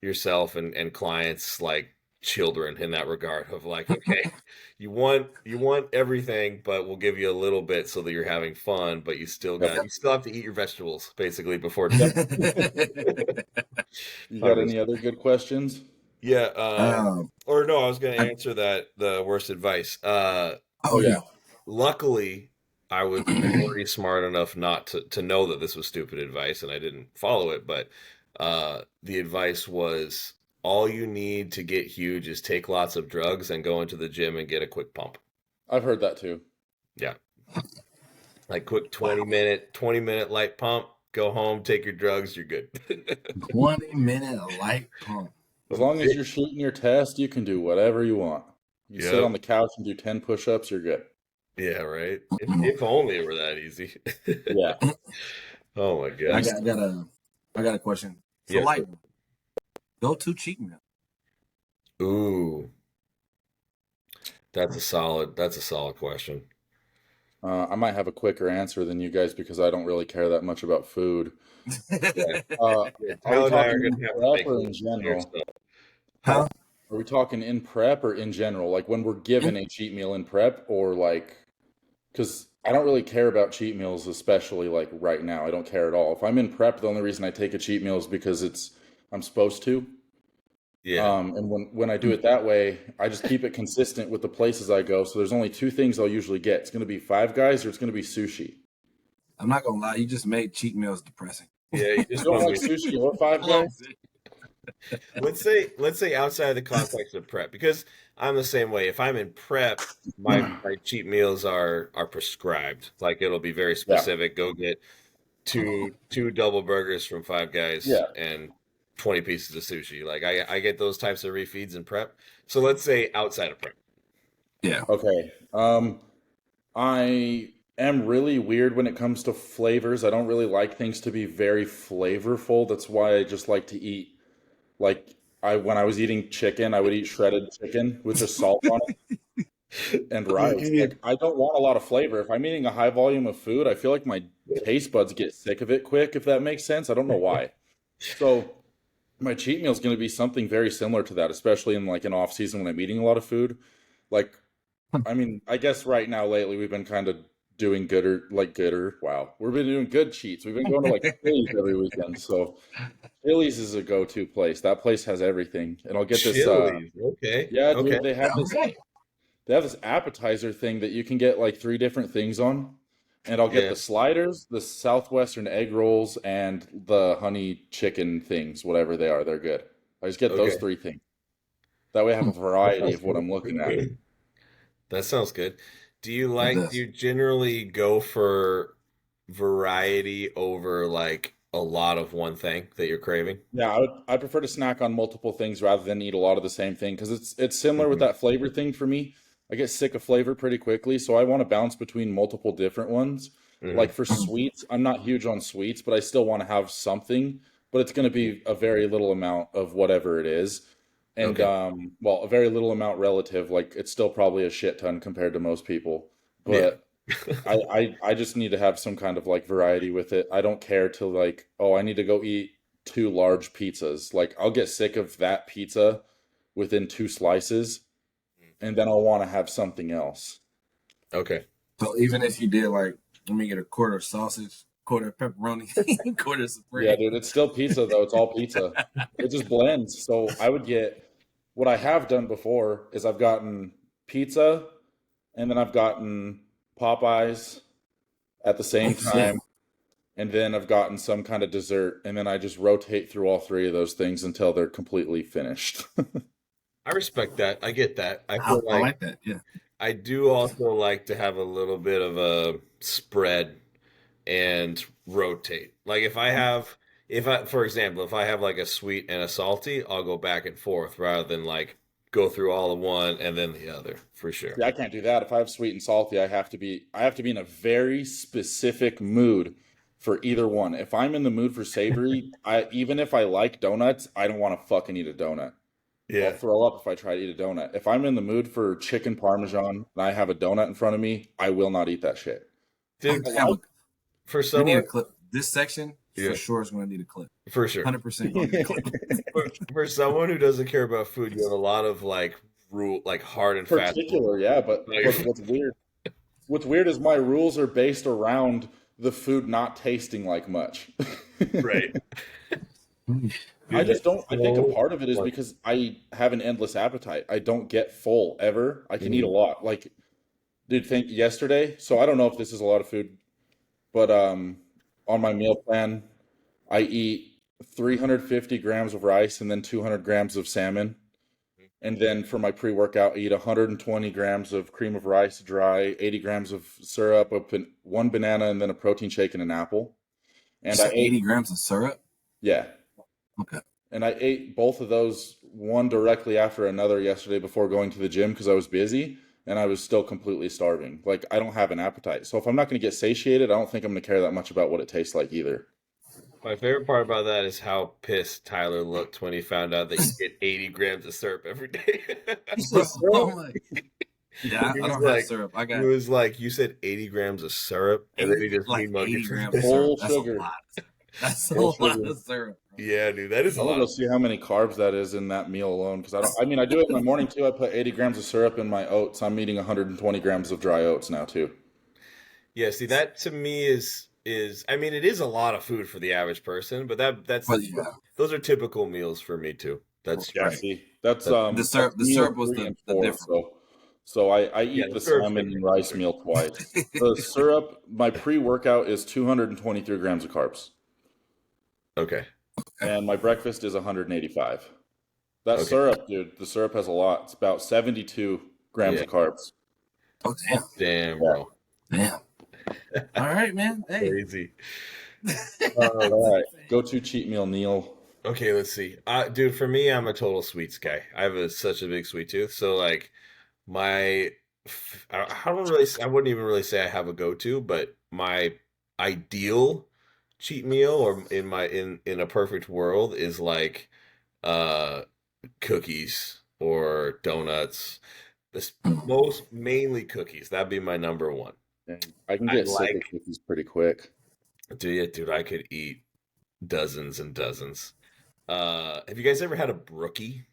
yourself and clients like children in that regard of like, okay, you want everything, but we'll give you a little bit so that you're having fun, but Yep. you still have to eat your vegetables basically before Yep. training. You got any 100%. other good questions? Yeah, um, or no, I was going to I, answer the worst advice. Oh oh yeah. yeah. Luckily, I was pretty smart enough not to know that this was stupid advice, and I didn't follow it. But the advice was all you need to get huge is take lots of drugs and go into the gym and get a quick pump. I've heard that too. Yeah, like quick Wow. 20-minute light pump. Go home, take your drugs, you're good. 20-minute light pump. As long as you're shooting your test, you can do whatever you want. You sit Yep. on the couch and do 10 push-ups, you're good. Yeah, right. If only it were that easy. Yeah. Oh my I gosh. got, I got a, I got a question for Yes, sir. lightning. Go to cheat meal. Ooh, that's a solid question. I might have a quicker answer than you guys because I don't really care that much about food. Yeah. Uh, Yeah, are we Tyler and I are talking in gonna have to prep make a or in list here. general? So, Are Huh? we talking in prep or in general? Like when we're given a cheat meal in prep, or like, because I don't really care about cheat meals, especially like right now. I don't care at all. If I'm in prep, the only reason I take a cheat meal is because I'm supposed to. yeah, And when I do it that way, I just keep it consistent with the places I go. So there's only two things I'll usually get. It's going to be Five Guys or it's going to be sushi. I'm not gonna lie, you just made cheat meals depressing. yeah. You You just don't told like me. sushi or Five I love Guys? it. Let's say outside the context of prep, because I'm the same way. If I'm in prep, my cheat meals are prescribed. Like it'll be very Yeah, specific. Go get two double burgers from Five Guys yeah. and 20 pieces of sushi. Like I get those types of refeeds in prep. So let's say outside of prep. Yeah. Okay. I am really weird when it comes to flavors. I don't really like things to be very flavorful. That's why I just like to eat like I when I was eating chicken, I would eat shredded chicken with just salt on it and You rice. need. Like I don't want a lot of flavor. If I'm eating a high volume of food, I feel like my taste buds get sick of it quick, if that makes sense. I don't know why. So my cheat meal is going to be something very similar to that, especially in like an off season when I'm eating a lot of food. Like I mean, I guess right now lately we've been kind of doing gooder. Wow, we've been doing good cheats. We've been going to like Chili's every weekend. So Chili's is a go-to place. That place has everything. And I'll get this. Chili's. Okay. Yeah, Okay. dude, they have this appetizer thing that you can get like 3 different things on. And I'll get Yeah. the sliders, the Southwestern egg rolls, and the honey chicken things, whatever they are. They're good. I just get those Okay. 3 things. That way I have a That variety sounds of what I'm looking at. good. That sounds good. It Do does. you generally go for variety over like a lot of one thing that you're craving? Yeah, I prefer to snack on multiple things rather than eat a lot of the same thing because it's similar with Hmm. that flavor thing for me. I get sick of flavor pretty quickly, so I want to bounce between multiple different ones. Hmm. Like for sweets, I'm not huge on sweets, but I still want to have something, but it's going to be a very little amount of whatever it is. And Okay. well, a very little amount relative, like it's still probably a shit ton compared to most people. Yeah. But I just need to have some kind of like variety with it. I don't care to like, oh, I need to go eat 2 large pizzas. Like I'll get sick of that pizza within 2 slices, and then I'll want to have something else. Okay. So even if you did like, let me get a quarter sausage, quarter pepperoni, quarter Yeah, supreme. dude, it's still pizza though. It's all pizza. It just blends. So I would get what I have done before is I've gotten pizza and then I've gotten Popeyes at the same Oh shit. time. And then I've gotten some kind of dessert, and then I just rotate through all 3 of those things until they're completely finished. I respect that. I get that. I feel I like like that. Yeah. I do also like to have a little bit of a spread and rotate. Like for example, if I have like a sweet and a salty, I'll go back and forth rather than like go through all of one and then the other for sure. Yeah, I can't do that. If I have sweet and salty, I have to be in a very specific mood for either one. If I'm in the mood for savory, I even if I like donuts, I don't want to fucking eat a donut. I'll Yeah. throw up if I try to eat a donut. If I'm in the mood for chicken parmesan and I have a donut in front of me, I will not eat that shit. Dude, Have a, for we need someone, a clip. This section for yeah, sure is going to need a clip. for sure. 100% going to need a clip. For someone who doesn't care about food, you have a lot of like like hard and fast rules. Particular, yeah, but Like, what's weird is my rules are based around the food not tasting like much. right. I Dude, just that's don't. I think a so part of it is funny. because I have an endless appetite. I don't get full ever. I can eat a Mhm. lot. Like, dude, think yesterday. So I don't know if this is a lot of food, but on my meal plan, I eat 350 grams of rice and then 200 grams of salmon. And then for my pre-workout, I eat 120 grams of cream of rice, dry, 80 grams of syrup, 1 banana, and then a protein shake and an apple. You And I said ate, 80 grams of syrup? yeah, Okay. and I ate both of those one directly after another yesterday before going to the gym because I was busy and I was still completely starving. Like I don't have an appetite. So if I'm not going to get satiated, I don't think I'm going to care that much about what it tastes like either. My favorite part about that is how pissed Tyler looked when he found out that you get 80 grams of syrup every day. Oh my. Yeah, He I was don't have like, syrup. I he got was like, you said 80 grams of syrup, and then he just like mean mugged 80 you. grams of syrup. Full That's a sugar. lot. That's a Full lot sugar. of syrup, bro. Yeah, dude, that is a I'm gonna lot go of. see how many carbs that is in that meal alone because I do it in the morning too. I put 80 grams of syrup in my oats. I'm eating 120 grams of dry oats now too. Yeah, see, that to me is I mean, it is a lot of food for the average person, but But yeah, those are typical meals for me too. Yeah, right. see, that's That's that's The meal syrup was 3 and the 4. different So I yeah, eat the the syrup's salmon and different. rice meal twice. The syrup, my pre-workout is 223 grams of carbs, Okay. one. and my breakfast is 185. That Okay. syrup, dude, the syrup has a lot. It's about 72 grams Yeah. of carbs. Oh damn. Damn, Yeah. bro. Damn. All right, man. Hey. Crazy. All right, go to cheat meal, Neil. Okay, let's see. Dude, for me, I'm a total sweets guy. I have such a big sweet tooth, so like my, I don't really, I wouldn't even really say I have a go-to, but my ideal cheat meal, or in a perfect world, is like uh cookies or donuts. Most mainly cookies. That'd be my number one. Dang, I can I get sick of like, cookies pretty quick. dude, I could eat dozens and dozens. Have you guys ever had a brookie?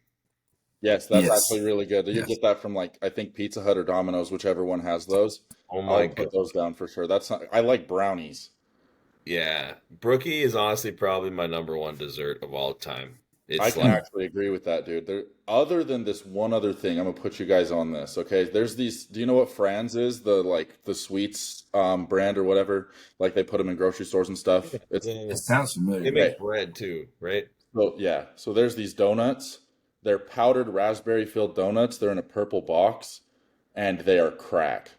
Yes, that's Yes. actually really good. You Yes. get that from like I think Pizza Hut or Domino's, whichever one has those. Oh my I'll god. put those down for sure. That's not, I like brownies. Yeah. Brookie is honestly probably my number one dessert of all time. I It's can like actually agree with that, dude. There, other than this one other thing, I'm gonna put you guys on this. Okay, there's these. Do you know what Franz is? The like the sweets brand or whatever. Like they put them in grocery stores and stuff. It's It sounds they familiar. okay. make bread too, right? So yeah, so there's these donuts. They're powdered raspberry filled donuts. They're in a purple box, and they are crack,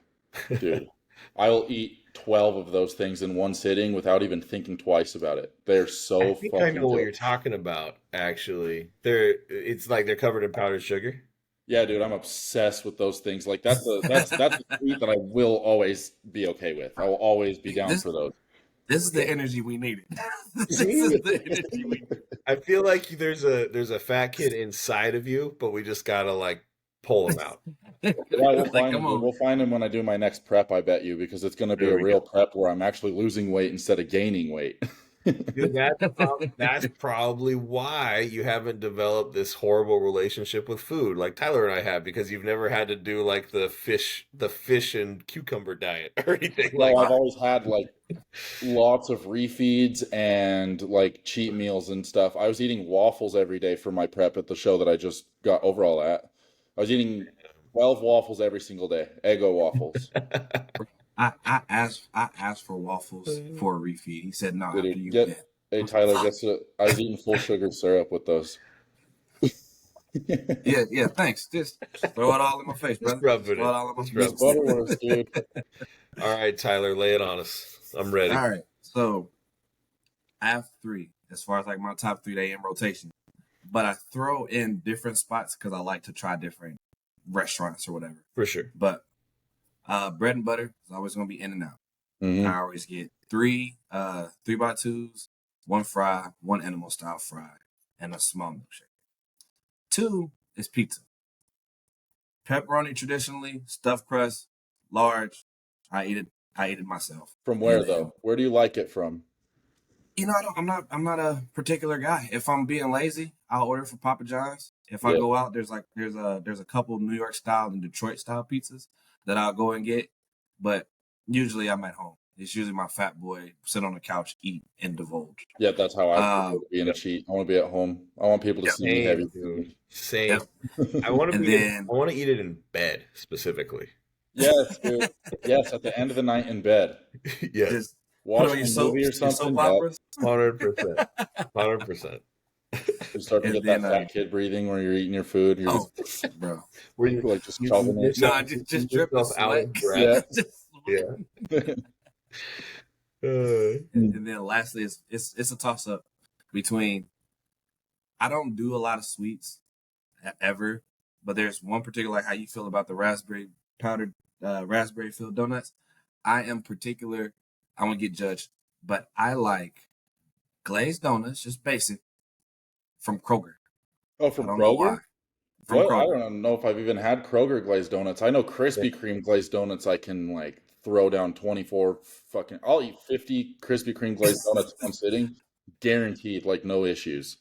dude. I'll eat 12 of those things in one sitting without even thinking twice about it. They're I so think I fucking know what good. you're talking about, actually. It's like they're covered in powdered sugar. Yeah, dude, I'm obsessed with those things. Like that's a sweet that I will always be okay with. I will always be down This for those. this is the energy we needed. This is See? the energy we needed. I feel like there's a fat kid inside of you, but we just gotta like pull him out. Yeah, we'll Like, find him, come dude. on. We'll find him when I do my next prep, I bet you, because it's going to be There a we go. real prep where I'm actually losing weight instead of gaining weight. Dude, that's probably why you haven't developed this horrible relationship with food like Tyler and I have, because you've never had to do like the fish and cucumber diet or anything No, like I've that. always had like lots of refeeds and like cheat meals and stuff. I was eating waffles every day for my prep at the show that I just got overall at. I was eating 12 waffles every single day, Eggo waffles. I asked for waffles for a refeed. He said no after Dude, you get went. hey I'm like, Tyler, fuck. guess what? I was eating full sugar syrup with those. Yeah, yeah, thanks. Just throw it all in my face, Just brother. rub Just it throw in. it all in my Just It's rub face. it in. Butterworth, dude. All right, Tyler, lay it on us. I'm ready. All right. So I have three as far as like my top three day in rotation. But I throw in different spots because I like to try different restaurants or whatever. For sure. But bread and butter is always gonna be in and out. I Hmm. always get three by twos, one fry, one animal style fry, and a small milkshake. Two is pizza. Pepperoni traditionally, stuffed crust, large. I eat it. I eat it myself. From And where then though? Where do you like it from? I'm not a particular guy. If I'm being lazy, I'll order for Papa John's. If I Yeah. go out, there's a couple New York style and Detroit style pizzas that I'll go and get. But usually I'm at home. It's usually my fat boy sit on the couch, eat and divulge. Yeah, that's how I prefer Um, to be in a Yep. cheat. I want to be at home. I want people to yep, see me Same, heavy dude. feeding. Same. yep. I want to And be in. then I want to eat it in bed specifically. Yes, dude. Yes, at the end of the night in bed, Yes, just put on watching a movie or your soap something. Yep. operas, 100%, 100%. You start to and get that then fat kid breathing where you're eating your food. You're oh, bro, like just You chugging it. miss no, out, I you just miss dripping yourself out sweat. of breath. Yeah. Just- Yeah. Uh, and then lastly, it's a toss up between. I don't do a lot of sweets ever, but there's one particular like how you feel about the raspberry powdered raspberry filled donuts. I am particular. I won't get judged, but I like glazed donuts, just basic, from Kroger. Oh, I from don't know why. Kroger? From What? I Kroger. don't know if I've even had Kroger glazed donuts. I know Krispy Kreme glazed donuts I can like throw down 24 fucking I'll eat 50 Krispy Kreme glazed donuts in one sitting, guaranteed, like no issues.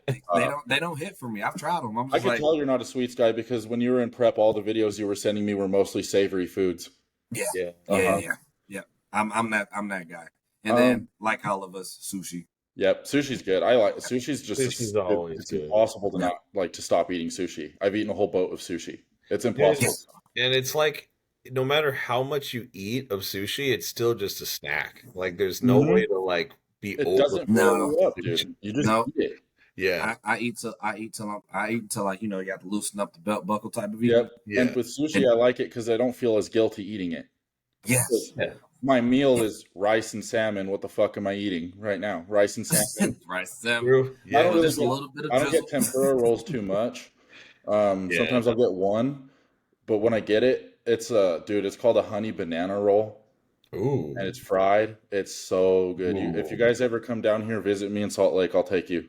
They Uh, don't hit for me. I've tried them. I'm I just could like, tell you're not a sweets guy because when you were in prep, all the videos you were sending me were mostly savory foods. yeah, yeah. yeah, Uh-huh. yeah. I'm that guy. And Um, then like all of us, sushi. yep, sushi's good. I like sushi's just Sushi's always it's good. impossible to Yeah. not like to stop eating sushi. I've eaten a whole boat of sushi. It's And impossible. it's like no matter how much you eat of sushi, it's still just a snack. Like there's no Hmm. way to like be It over doesn't fill No, you up, sushi. dude. You just no. eat it. Yeah. I eat till like you got to loosen up the belt buckle type of eating. Yep. And Yeah. with sushi, And I like it because I don't feel as guilty eating it. yes, 'Cause Yeah. my meal is rice and salmon. What the fuck am I eating right now? Rice and salmon. right, Sam. True. I don't Yeah. really Just a get little bit of I don't get drizzle. tempura rolls too much. Yeah. Sometimes I'll get one, but when I get it, it's dude, it's called a honey banana roll, Ooh. and it's fried. It's so good. If you Ooh. guys ever come down here, visit me in Salt Lake, I'll take you.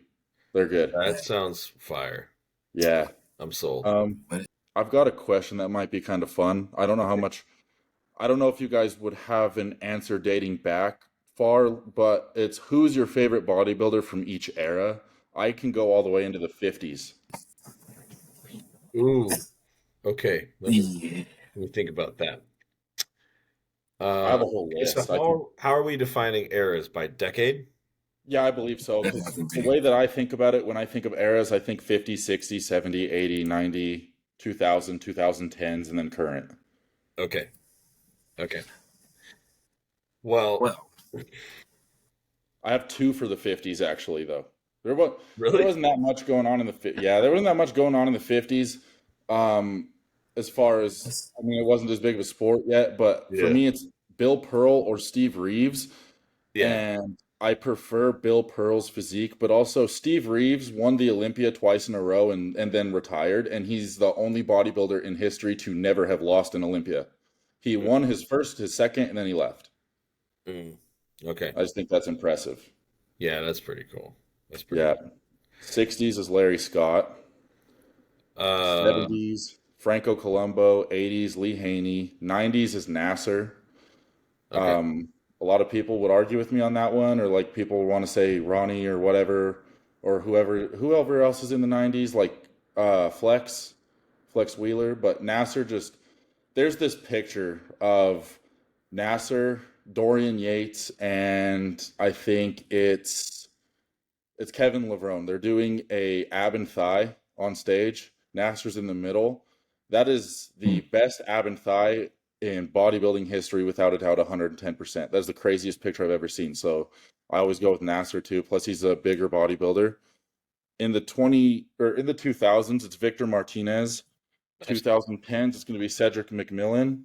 They're good. That sounds fire. Yeah. I'm sold. But I've got a question that might be kind of fun. I don't know if you guys would have an answer dating back far, but it's who's your favorite bodybuilder from each era? I can go all the way into the 50s. Ooh. Okay. Yeah. Let me think about that. I have a whole Okay, so list. I can, how are we defining eras by decade? yeah, I believe so. That Because has the be. way that I think about it, when I think of eras, I think 50, 60, 70, 80, 90, 2000, 2010s, and then current. Okay. Okay. Well, Well, I have two for the 50s actually though. There was there really? wasn't that much going on in the yeah, there wasn't that much going on in the 50s. Um as far as that's, I mean it wasn't as big of a sport yet, but for Yeah. me it's Bill Pearl or Steve Reeves Yeah. and I prefer Bill Pearl's physique, but also Steve Reeves won the Olympia twice in a row and then retired and he's the only bodybuilder in history to never have lost an Olympia. He Mm, won his first, his second, and then he left. mm. Okay. I just think that's impressive. Yeah, that's pretty cool. That's pretty Yeah. cool. 60s is Larry Scott. Uh, 70s, Franco Colombo. 80s, Lee Haney. 90s is Nasser. okay. Um, a lot of people would argue with me on that one, or like people want to say Ronnie or whatever, or whoever else is in the 90s, like Flex Wheeler. But Nasser just, there's this picture of Nasser, Dorian Yates, and I think it's Kevin Levrone. They're doing a ab and thigh on stage. Nasser's in the middle. That is the best ab and thigh in bodybuilding history, without a doubt, 110%. That's the craziest picture I've ever seen. So I always go with Nasser too. Plus, he's a bigger bodybuilder. In the 2000s, it's Victor Martinez. Nice. 2010s, it's going to be Cedric McMillan.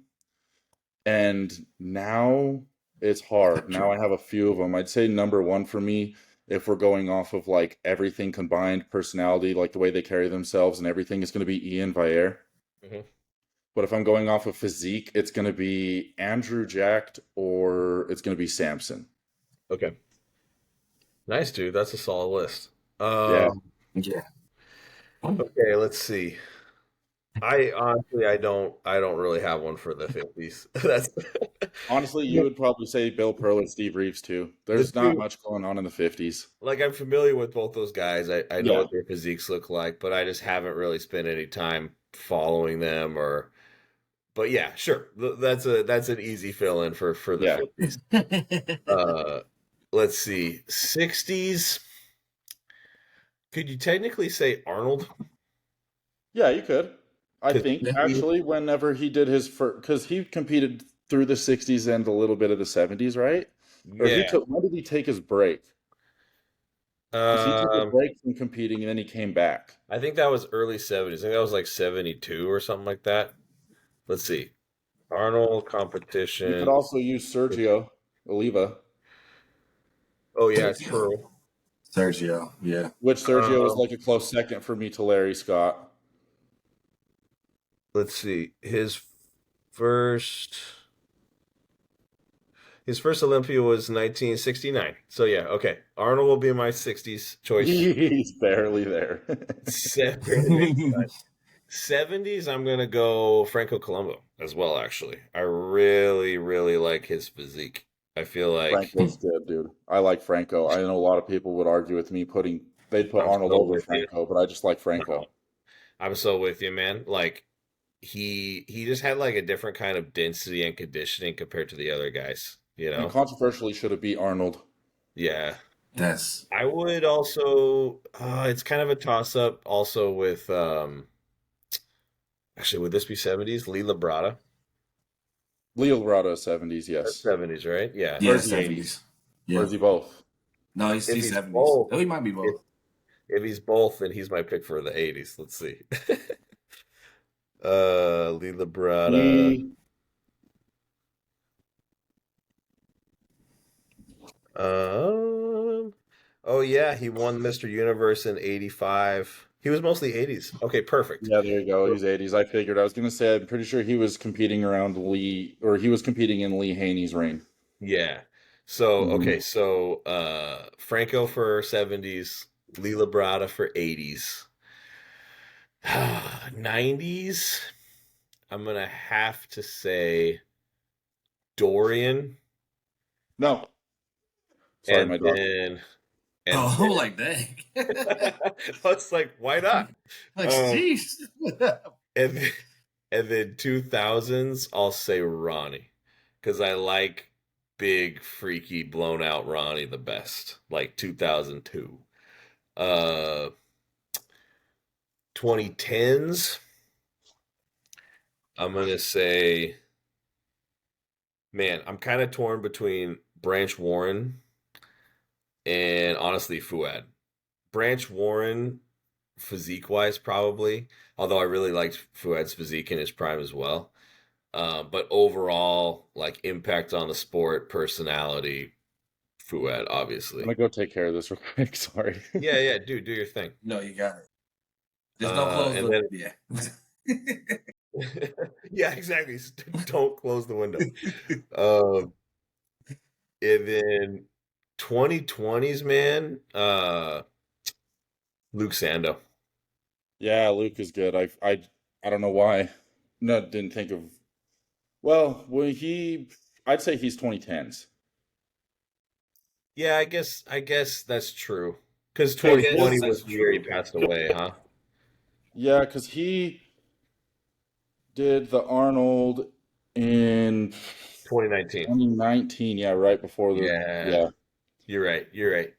And now it's hard. Now I have a few of them. I'd say number one for me, if we're going off of like everything combined, personality, like the way they carry themselves and everything, is going to be Ian Vier. Hmm. But if I'm going off of physique, it's going to be Andrew Jacked or it's going to be Samson. Okay. Nice, dude. That's a solid list. Yeah. yeah. Okay, let's see. I honestly, I don't really have one for the 50s. That's Honestly, you would probably say Bill Pearl and Steve Reeves too. the There's not two. much going on in the 50s. Like I'm familiar with both those guys. I know Yeah. what their physiques look like, but I just haven't really spent any time following them or but yeah, sure. That's an easy fill in for the Yeah. 50s. Uh let's see. 60s. Could you technically say Arnold? Yeah, you could. I Cuz think he actually, whenever he did his first, because he competed through the '60s and a little bit of the '70s, right? Or he yeah. took. When did he take his break? Because he took a Um break from competing and then he came back. I think that was early 70s. I think that was like 72 or something like that. Let's see. Arnold You could competition. also use Sergio Oliva, Oh yeah, true. Sergio, yeah. which Sergio was Um, like a close second for me to Larry Scott. let's see. First his first Olympia was 1969. So yeah, okay. Arnold will be my 60s choice. He's barely there. Barely making the cut. 70s, I'm gonna go Franco Colombo as well, actually. I really, really like his physique. I feel like Franco's good, dude. I like Franco. I know a lot of people would argue with me they'd put I'm Arnold so over with you. Franco, but I just like No, Franco. I'm so with you, man. Like he just had like a different kind of density and conditioning compared to the other guys, you And know? controversially should have beat Arnold. Yeah. That's I would also it's kind of a toss up also with actually would this be 70s? Lee Labrada? Leo Dorado 70s, That's yes. 70s, right? Yeah. Or yeah, is he 80s? 70s. Or Yeah. is he both? No, If he's he's 70s. both, Oh, he might be if both. if he's both, then he's my pick for the 80s. Let's see. Lee Labrada. He, Um oh yeah, he won Mr. Universe in 85. He was mostly 80s. Okay, perfect. yeah, there you go. He's 80s. I figured. I was going to say, I'm pretty sure he was competing around Lee, or he was competing in Lee Haney's reign. Yeah. So, okay, Mhm. so Franco for 70s, Lee Labrada for 80s. 90s, I'm gonna have to say Dorian No, sorry, and my dog. then And Oh, I'm like, dang. it's like, why not? Like, Um, sheesh. and then, and then 2000s, I'll say Ronnie, because I like big, freaky, blown out Ronnie the best, like 2002. 2010s, I'm gonna say, man, I'm kind of torn between Branch Warren and honestly Fuad. Branch Warren, physique wise, probably, although I really liked Fuad's physique in his prime as well. But overall, like impact on the sport, personality, Fuad, I'm obviously. gonna go take care of this real quick. Sorry. Yeah, yeah, dude, do your thing. No, you got it. Just don't close And the then, yeah. yeah, exactly. Don't close the window. Um, and then 2020s, man, Luke Sando. Yeah, Luke is good. I don't know why. No, didn't think of. Well, I'd say he's 2010s. Yeah, I guess that's true. Because I Because guess 2020 his, was that's the year he true. passed away, huh? yeah, because he did the Arnold in 2019. 2019. Yeah, right before the, Yeah, yeah, you're right. You're right.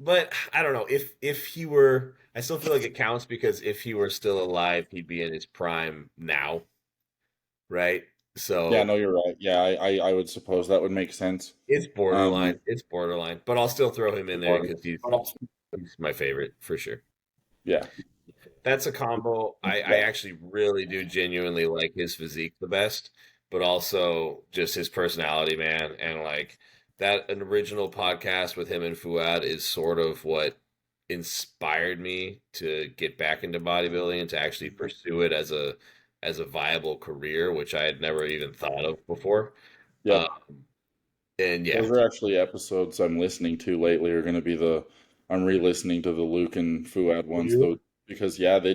But I don't know if he were. I still feel like it counts because if he were still alive, he'd be in his prime now, right? yeah. So No, you're right. Yeah, I would suppose that would make sense. it's borderline. Um, It's borderline. But I'll still throw him in there or- because he's my favorite for sure. yeah, That's a combo. I actually really do genuinely like his physique the best, but also just his personality, man. And like that an original podcast with him and Fuad is sort of what inspired me to get back into bodybuilding and to actually pursue it as a viable career, which I had never even thought of before. Uh, yep. and yeah, Those are actually episodes I'm listening to lately. Are going to be I'm re-listening to the Luke and Fuad ones though, because yeah, they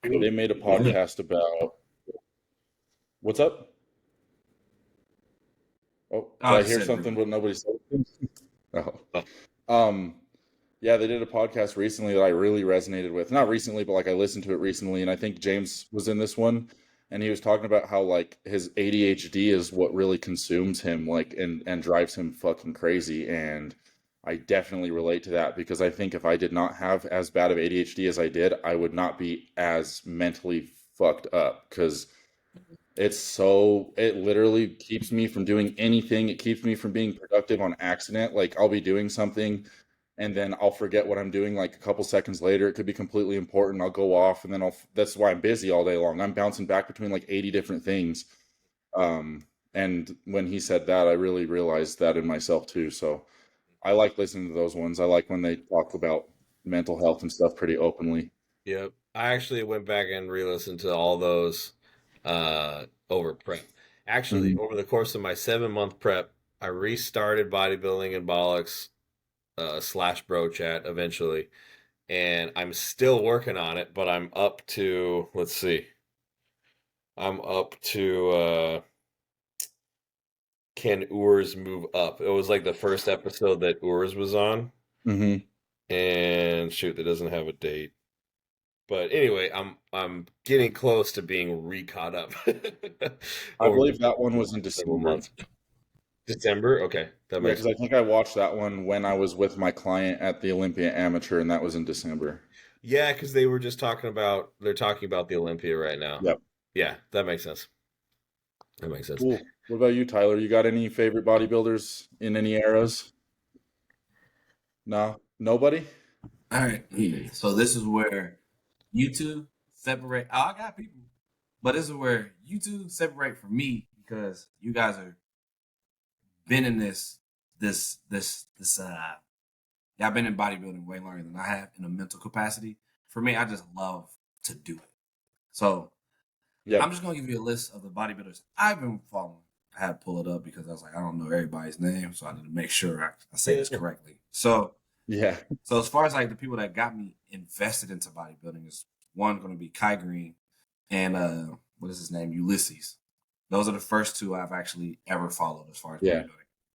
made a podcast about what's up. Oh, did I I just hear said something agree. but nobody said? Oh. oh, Um, yeah, they did a podcast recently that I really resonated with. Not recently, but like I listened to it recently, and I think James was in this one, and he was talking about how like his ADHD is what really consumes him, like and drives him fucking crazy. And I definitely relate to that because I think if I did not have as bad of ADHD as I did, I would not be as mentally fucked up because it literally keeps me from doing anything. It keeps me from being productive on accident. Like I'll be doing something and then I'll forget what I'm doing like a couple seconds later. It could be completely important. I'll go off and then that's why I'm busy all day long. I'm bouncing back between like 80 different things. Um, and when he said that, I really realized that in myself too. So I like listening to those ones. I like when they talk about mental health and stuff pretty openly. yep. I actually went back and re-listened to all those over prep. Actually, Mhm. over the course of my 7 month prep, I restarted bodybuilding and bollocks slash bro chat eventually, and I'm still working on it. But I'm up to let's see, I'm up to can Urs move up? It was like the first episode that Urs was on, Mhm. and shoot, that doesn't have a date. But anyway, I'm getting close to being re-caught up I over the believe that course one of the was in next several December. months. December? Okay, that Yeah, makes because I sense. think I watched that one when I was with my client at the Olympia Amateur, and that was in December. Yeah, because they're talking about the Olympia right now. Yep. Yeah, that makes sense. That makes sense. Cool. What about you, Tyler? You got any favorite bodybuilders in any eras? No? Nobody? All right. So this is where you two separate. Oh, I got people. But this is where you two separate from me because you guys are been in this y'all been in bodybuilding way longer than I have in a mental capacity. For me, I just love to do it. So I'm Yep. just gonna give you a list of the bodybuilders I've been following. I had to pull it up because I was like, I don't know everybody's name, so I need to make sure I say this Yeah. correctly. So Yeah. as far as like the people that got me invested into bodybuilding is one going to be Kai Green and what is his name, Ulysses. Those are the first two I've actually ever followed as far as Yeah. bodybuilding.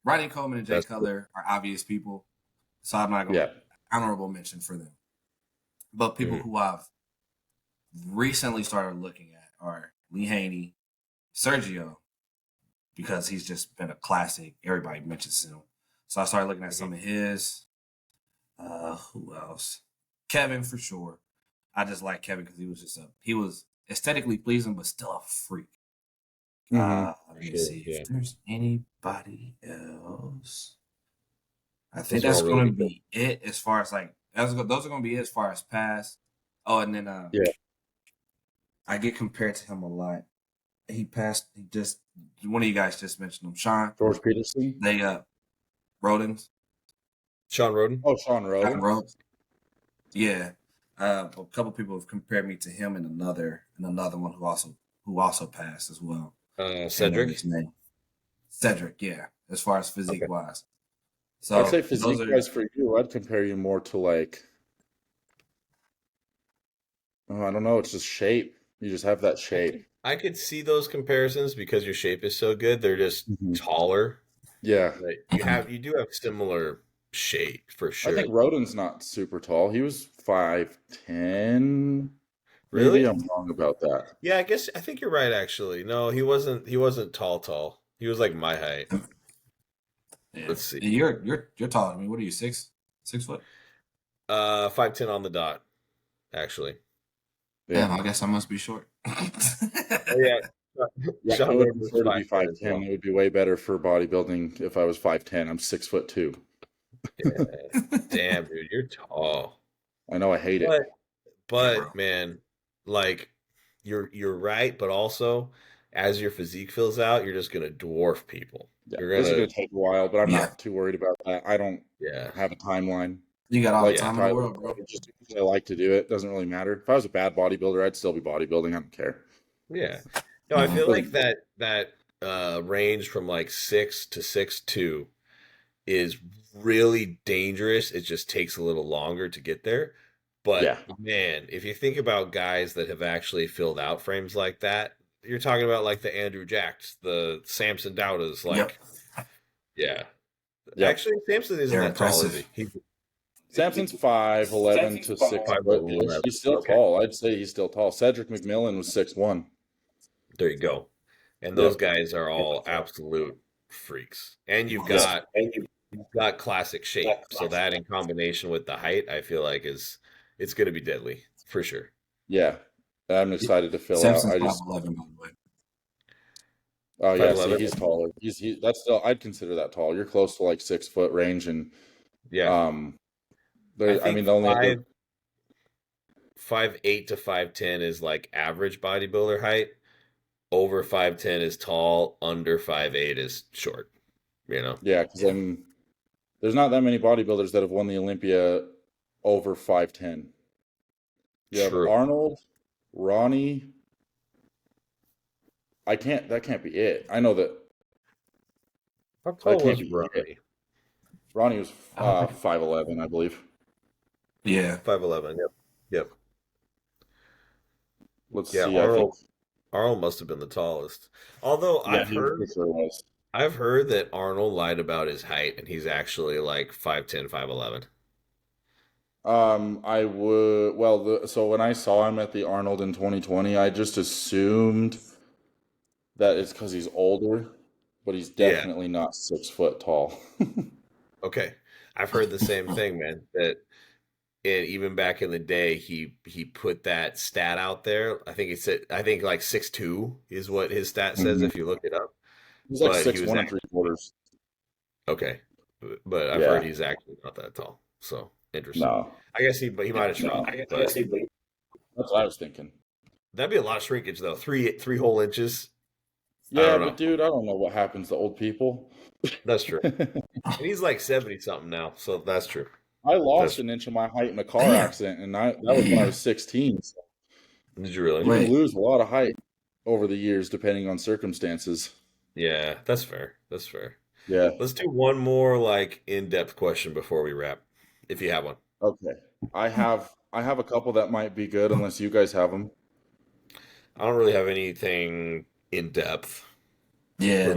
Ronnie Coleman and Jay That's cool. Cutler are obvious people. so I'm not going Yeah. to honorable mention for them. But people who I've recently started looking at are Lee Haney, Sergio, because he's just been a classic. Everybody mentions him. So I started looking at some of his. Who else? Kevin for sure. I just like Kevin because he was aesthetically pleasing, but still a freak. Let me see if there's anybody else. I think that's going to be it as far as like those are going to be it as far as pass. Oh, and then I get compared to him a lot. He passed. He just one of you guys just mentioned him, Sean George Peterson. They Rodens. Sean Roden. Oh, Sean Roden. Sean Roden. Yeah. A couple people have compared me to him and another one who also passed as well. Cedric. His name. Cedric, yeah. As far as physique wise. So I'd say physique wise for you, I'd compare you more to like I don't know, it's just shape. You just have that shape. I could see those comparisons because your shape is so good. They're just taller. Yeah. You do have similar shape for sure. I think Roden's not super tall. He was 5'10". Really? Maybe I'm wrong about that. Yeah, I think you're right actually. No, he wasn't tall. He was like my height. Yeah. Let's see. You're taller than me. What are you, 6 foot? 5'10" on the dot, actually. Yeah, I guess I must be short. Oh, yeah. I would prefer to be 5'10". It would be way better for bodybuilding if I was 5'10". I'm 6'2". Yeah. Damn, dude, you're tall. I know, I hate it. But man, like you're right, but also as your physique fills out, you're just gonna dwarf people. Yeah, this is gonna take a while, but I'm not too worried about that. I don't have a timeline. You got all the time in the world, bro. Just because I like to do it doesn't really matter. If I was a bad bodybuilder, I'd still be bodybuilding. I don't care. Yeah. No, I feel like that range from like 6 to 6'2" is really dangerous. It just takes a little longer to get there. But man, if you think about guys that have actually filled out frames like that, you're talking about like the Andrew Jacks, the Samson Dowdas, like Actually, Samson isn't that tall, is he? Samson's 5'11" to 6'. He's still tall. I'd say he's still tall. Cedric McMillan was 6'1". There you go. And those guys are all absolute freaks. And you've got classic shape. So that in combination with the height, I feel like it's going to be deadly for sure. Yeah, I'm excited to fill out. I just 5'11", by the way. Oh yeah, see, he's taller. That's still, I'd consider that tall. You're close to like 6 foot range, and I mean the only 5'8" to 5'10" is like average bodybuilder height. Over 5'10" is tall. Under 5'8" is short. You know. Yeah, because then there's not that many bodybuilders that have won the Olympia over 5'10". You have Arnold, Ronnie. That can't be it. I know that. How tall was Ronnie? Ronnie was 5'11", I believe. Yeah. 5'11", yep. Let's see. Arnold must have been the tallest. Although I've heard that Arnold lied about his height and he's actually like 5'10", 5'11". So when I saw him at the Arnold in 2020, I just assumed that it's because he's older, but he's definitely not 6 foot tall. Okay. I've heard the same thing, man, that even back in the day, he put that stat out there. I think like 6'2" is what his stat says if you look it up. He's like 6'1" and 3/4. Okay. But I've heard he's actually not that tall. So interesting. No. I guess he might have shrunk. That's what I was thinking. That'd be a lot of shrinkage though. Three whole inches. Yeah, but dude, I don't know what happens to old people. That's true. And he's like 70 something now, so that's true. I lost an inch of my height in a car accident, and that was when I was 16. So. Did you really? You can lose a lot of height over the years, depending on circumstances. Yeah, that's fair. Yeah. Let's do one more like in-depth question before we wrap, if you have one. Okay. I have a couple that might be good, unless you guys have them. I don't really have anything in depth. Yeah,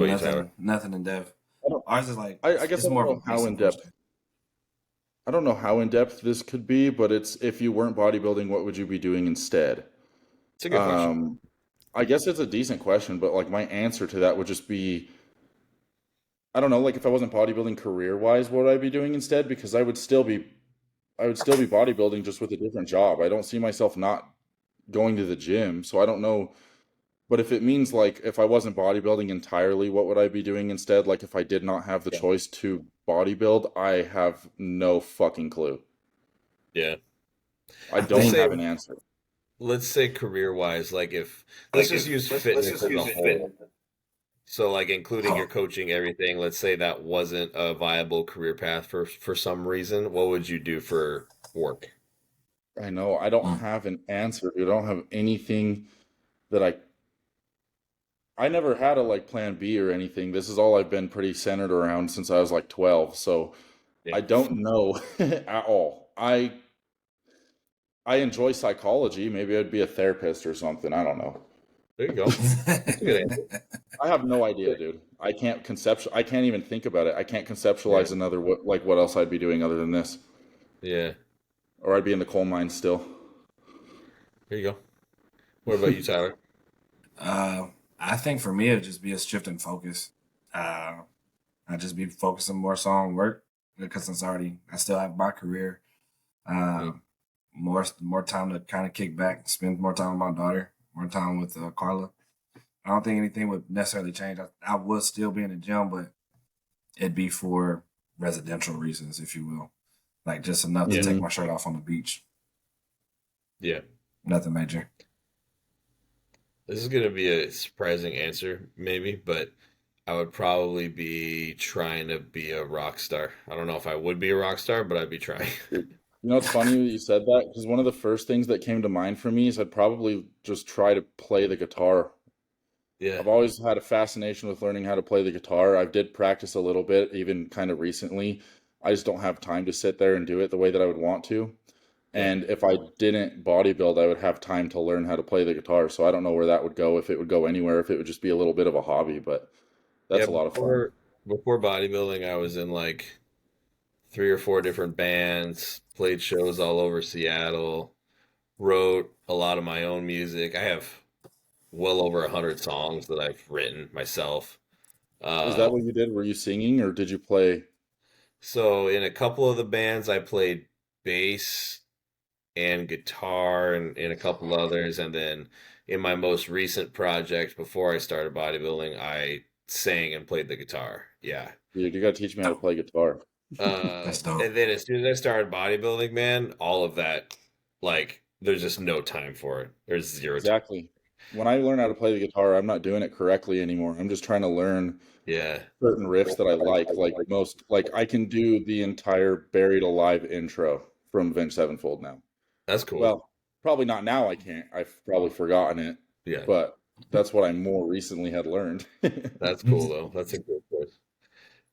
nothing in depth. Ours is like I guess it's more of how in depth. I don't know how in depth this could be, but it's if you weren't bodybuilding, what would you be doing instead? It's a good question. Um, I guess it's a decent question, but like my answer to that would just be I don't know, like if I wasn't bodybuilding career wise, what would I be doing instead? Because I would still be bodybuilding just with a different job. I don't see myself not going to the gym, so I don't know. But if it means like if I wasn't bodybuilding entirely, what would I be doing instead? Like if I did not have the Yeah. choice to bodybuild, I have no fucking clue. Yeah. I I Let's don't think say have an answer. let's say career wise, like if let's just use fitness in the whole. So like including your oh, coaching, everything, let's say that wasn't a viable career path for some reason, what would you do for work? I know I don't mm, have an answer, dude. I don't have anything that I never had a like plan B or anything. This is all I've been pretty centered around since I was like 12. So Yeah. I don't know at all. I enjoy psychology. Maybe I'd be a therapist or something. I don't know. There you go. That's a good answer. I have no idea, dude. I can't even think about it. I can't Yeah. conceptualize another what else I'd be doing other than this. Yeah. Or I'd be in the coal mine still. There you go. What about you, Tyler? uh, I think for me it'd just be a shift in focus. Uh, I'd just be focusing more so on work because I still have my career. Mm. Uh, more time to kind of kick back, spend more time with my daughter, more time with Carla. I don't think anything would necessarily change. I would still be in the gym, but it'd be for residential reasons, if you will, like just enough to Yeah. take Hmm. my shirt off on the beach. Yeah. Nothing major. This is gonna be a surprising answer, maybe, but I would probably be trying to be a rock star. I don't know if I would be a rock star, but I'd be trying. You know, it's funny that you said that because one of the first things that came to mind for me is I'd probably just try to play the guitar. Yeah. I've always had a fascination with learning how to play the guitar. I did practice a little bit, even kind of recently. I just don't have time to sit there and do it the way that I would want to. Yeah. And if I didn't bodybuild, I would have time to learn how to play the guitar. So I don't know where that would go, if it would go anywhere, if it would just be a little bit of a hobby, but Yeah, that's a lot of fun. before bodybuilding, I was in like three or four different bands, played shows all over Seattle, wrote a lot of my own music. I have well over 100 songs that I've written myself. Is that Uh, what you did? Were you singing or did you play? so in a couple of the bands, I played bass and guitar and in a couple others, and then in my most recent project before I started bodybuilding, I sang and played the guitar. Yeah. Dude, you got to teach me how to Dope. play guitar. That's dope. And then as soon as I started bodybuilding, man, all of that, like, there's just no time for it. There's zero time. Exactly. When I learn how to play the guitar, I'm not doing it correctly anymore. I'm just trying to learn Yeah, certain riffs that I like I can do the entire Buried Alive intro from Avenged Sevenfold now. that's cool. Well, probably not now I can't. I've probably forgotten it, Yeah, but that's what I more recently had learned. that's cool though. That's a good choice.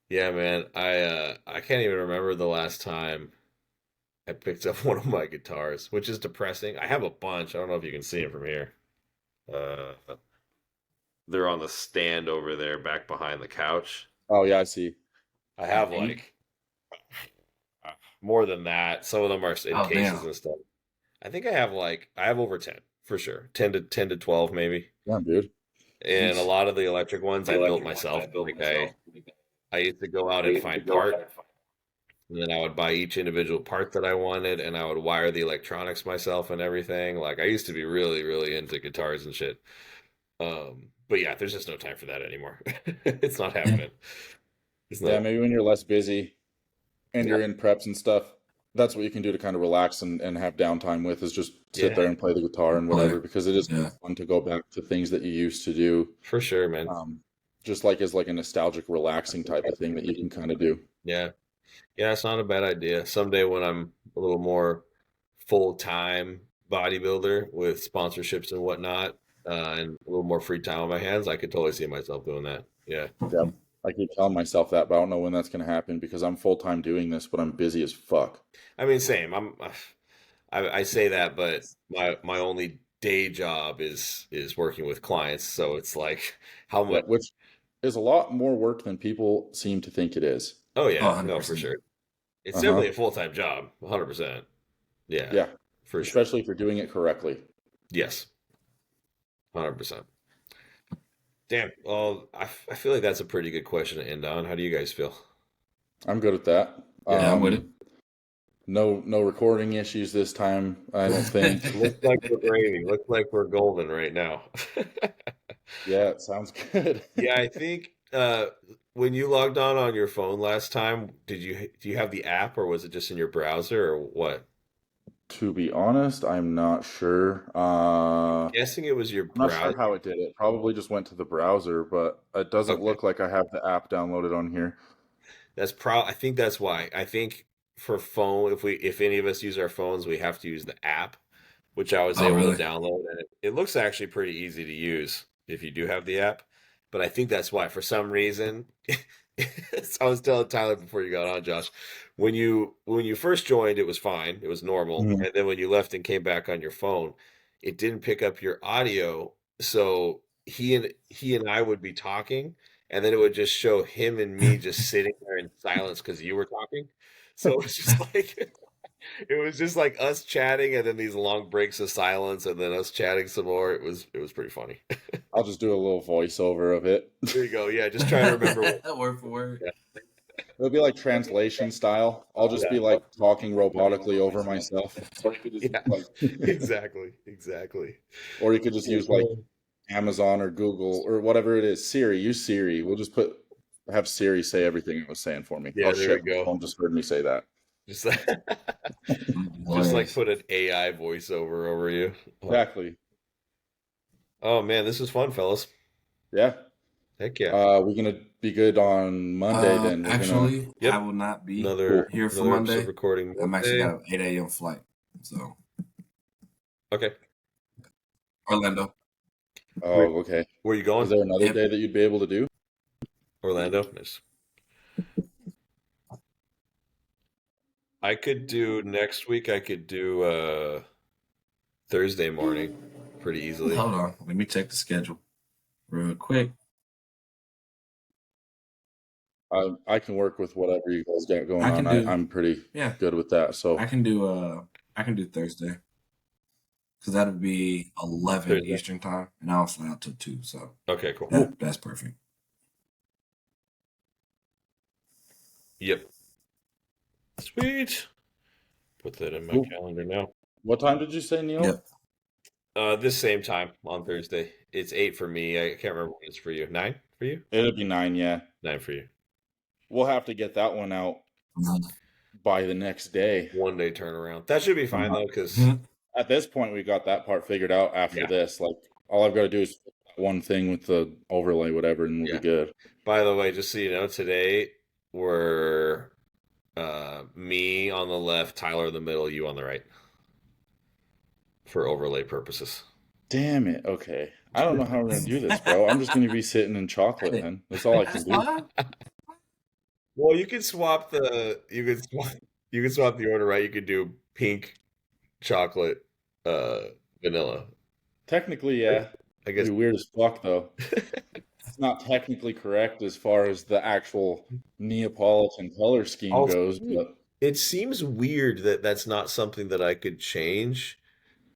Yeah, man. I can't even remember the last time I picked up one of my guitars, which is depressing. I have a bunch. I don't know if you can see them from here. Uh, they're on the stand over there, back behind the couch. Oh yeah, I see. I have Eight? like more than that. Some of them are in Oh cases damn. and stuff. I have over 10 for sure. 10 to 12 maybe. Yeah, dude. And a Jeez. lot of the electric ones I built myself. I used to go out and find parts, and then I would buy each individual part that I wanted, and I would wire the electronics myself and everything. Like I used to be really, really into guitars and shit. But yeah, there's just no time for that anymore. It's not happening. It's Yeah, not. maybe when you're less busy and Yeah. you're in preps and stuff, that's what you can do to kind of relax and have downtime with is just sit Yeah, there and play the guitar and Play. whatever because it is kind Yeah. of fun to go back to things that you used to do. for sure, man. Just like as like a nostalgic, relaxing type of thing that you can kind of do. Yeah. Yeah, it's not a bad idea. Someday when I'm a little more full-time bodybuilder with sponsorships and whatnot, and a little more free time on my hands, I could totally see myself doing that. Yeah. Yep. I keep telling myself that, but I don't know when that's going to happen because I'm full time doing this, but I'm busy as fuck. I mean, same. I say that, but my only day job is working with clients, so it's like how Yeah, much. which is a lot more work than people seem to think it is. Oh Oh, yeah, no, for 100%. sure. It's definitely a full-time job, 100%. Yeah, Yeah, for sure. especially if you're doing it correctly. Yes, 100%. Damn. Well, I feel like that's a pretty good question to end on. How do you guys feel? I'm good at that. Yeah. I'm with it. No recording issues this time, I don't think. Looks like we're gravy. Looks like we're golden right now. Yeah, it sounds good. Yeah, I think when you logged on your phone last time, do you have the app or was it just in your browser or what? To be honest, I'm not sure. Guessing it was your I'm not sure browser. how it did it. Probably just went to the browser, but it doesn't Okay. look like I have the app downloaded on here. I think that's why. I think for phone, if any of us use our phones, we have to use the app, which I was Oh, able to really? download, and it looks actually pretty easy to use if you do have the app. But I think that's why, for some reason, I was telling Tyler before you got on, Josh, when you first joined, it was fine, it was normal, Mhm. and then when you left and came back on your phone, it didn't pick up your audio. So he and I would be talking, and then it would just show him and me just sitting there in silence because you were talking. So it was just like it was just like us chatting and then these long breaks of silence and then us chatting some more. It was pretty funny. I'll just do a little voiceover of it. There you go. Yeah, just trying to remember Word for word. yeah. It'll be like translation style. I'll just be like talking robotically over myself. Yeah. Like, Exactly. Exactly. or you could just use like Amazon or Google or whatever it is. Siri, use Siri. We'll just have Siri say everything it was saying for me. Yeah, Oh there we shit, my go. phone just heard me say that. Just like just like Hilarious. put an AI voiceover over you. Exactly. Oh man, this is fun, fellas. Yeah. Heck yeah. We're gonna be good on Monday then. We're gonna Actually, I Yep. will not be cool. here for Another episode Monday. recording I'm actually Monday. got an 8 a.m. flight. So Okay. Orlando. Oh, okay. Where you Is going? there another Yep. day that you'd be able to do? Orlando. Nice. I could do next week. I could do Thursday morning pretty easily. Hold on. Let me check the schedule real quick. I can work with whatever you guys got going I on. can do I'm pretty yeah. good with that. So I can do Thursday. Because that would be 11 Thursday. Eastern time, and I'll fly out till 2. So Okay, cool. that's perfect. Yep. Sweet. Put that in my Cool. calendar now. What time did you say, Neil? Yep. This same time on Thursday. It's 8 for me. I can't remember what it's for you. 9 for you? It'll be 9, yeah. 9 for you. We'll have to get that one out by the next day. 1 day turnaround. That should be fine though, because At this point, we got that part figured out after Yeah. this. Like, all I've got to do is one thing with the overlay, whatever, and we'll Yeah. be good. by the way, just so you know, today we're me on the left, Tyler in the middle, you on the right. For overlay purposes. Damn it. Okay. I don't know how we're going to do this, bro. I'm just going to be sitting in chocolate, man. That's all I can do. Well, you could swap the order, right? You could do pink, chocolate, vanilla. Technically, yeah. I It'd guess be weird as fuck, though. It's not technically correct as far as the actual Neapolitan color scheme goes, but it seems weird that that's not something that I could change.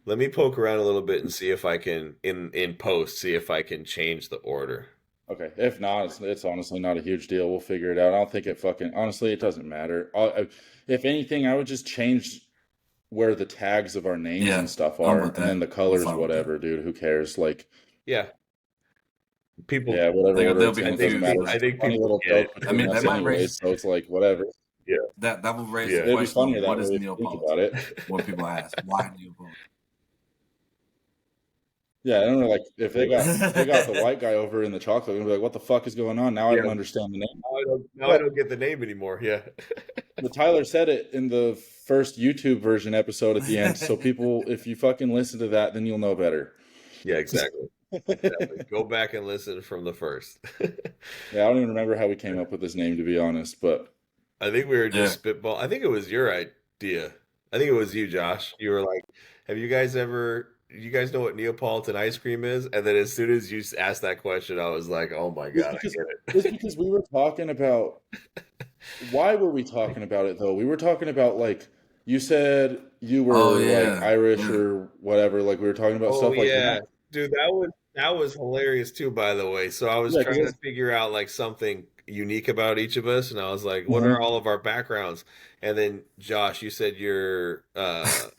Let me poke around a little bit and see if I can in post see if I can change the order. okay. If not, it's honestly not a huge deal. We'll figure it out. I don't think it fucking honestly, it doesn't matter. If anything, I would just change where the tags of our names Yeah, and stuff I'm are, with and then that. the colors, fine with whatever, dude. Who cares? Like, Yeah. People yeah, whatever order They'll it's be in, it doesn't confused. matter. I It's a think funny people little get it. joke between that us might anyways, raise so it's like whatever. that will raise Yeah. the It'd be question funnier of that what way is if you think about Neapolitan? it. When people ask, why Neapolitan? Yeah, I don't know. Like if they got the white guy over in the chocolate, and be like, "What the fuck is going on?" Now I Yeah. don't understand the name. Now I don't get the name anymore. Yeah. But Tyler said it in the first YouTube version episode at the end. So people, if you fucking listen to that, then you'll know better. Yeah, exactly. Go back and listen from the first. Yeah, I don't even remember how we came up with this name, to be honest. But I think we were just Yeah. spitball. I think it was your idea. I think it was you, Josh. You were like, "Have you guys know what Neapolitan ice cream is?" And then as soon as you asked that question, I was like, "Oh my it's god, I because get it." it's because we were talking about Why were we talking about it though? We were talking about like you said you Oh were like yeah, Irish yeah. or whatever. Like we were talking about Oh stuff like yeah, that. dude, that was hilarious too, by the way. So I was Yeah, trying to because figure out like something unique about each of us, and I was like, what are uh all of our backgrounds? And then Josh, you said you're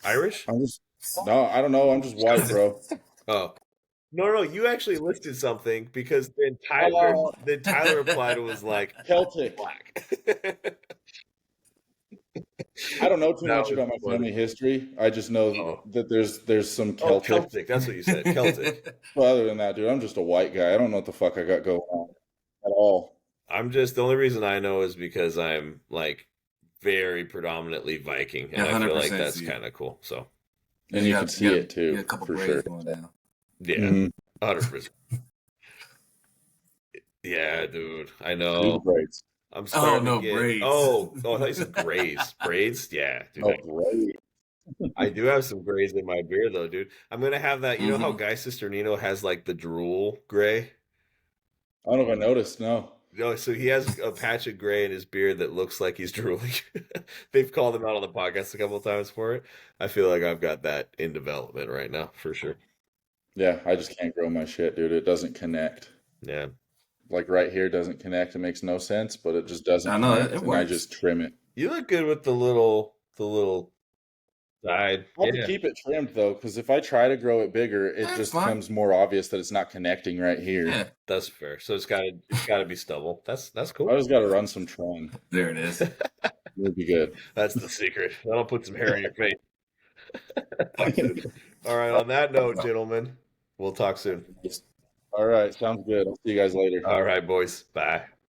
Irish? I'm just no, I don't know. I'm just white, bro. Oh. No, no, you actually listed something because then Tyler Uh, then Tyler replied and was like Celtic. black. I don't know too That much was about my funny. family history. I just know Oh. that there's some Oh, Celtic. Celtic. That's what you said. Celtic. But other than that, dude, I'm just a white guy. I don't know what the fuck I got going on at all. I'm just the only reason I know is because I'm like very predominantly Viking, and Yeah, I feel like 100% that's see it. kind of cool. So And You you can got see it you too, got a couple for braids sure. going down. yeah, Hmm 100%. Yeah, dude. I Do the know. braids. I'm Oh starting to no, get. braids. Oh, I thought you said grays. Braids? Yeah, dude. No braid. I do have some grays in my beard though, dude. I'm gonna have that. You know how Hmm. Guy Sister Nino has like the drool gray? I don't know if I noticed. No. No, so he has a patch of gray in his beard that looks like he's drooling. They've called him out on the podcast a couple of times for it. I feel like I've got that in development right now, for sure. Yeah, I just can't grow my shit, dude. It doesn't connect. Yeah. Like right here doesn't connect. It makes no sense, but it just doesn't I know it, connect, it and I works. just trim it. You look good with the little side. I have to Yeah, keep it trimmed though, because if I try to grow it bigger, it That's just fine. becomes more obvious that it's not connecting right here. Yeah, that's fair. So it's gotta be stubble. That's I cool. just got to run some trim. there it is. It'll be good. That's the secret. That'll put some hair on your face. All right, on that note, gentlemen, we'll talk soon. All right, sounds good. I'll see you guys later. All right, boys. Bye.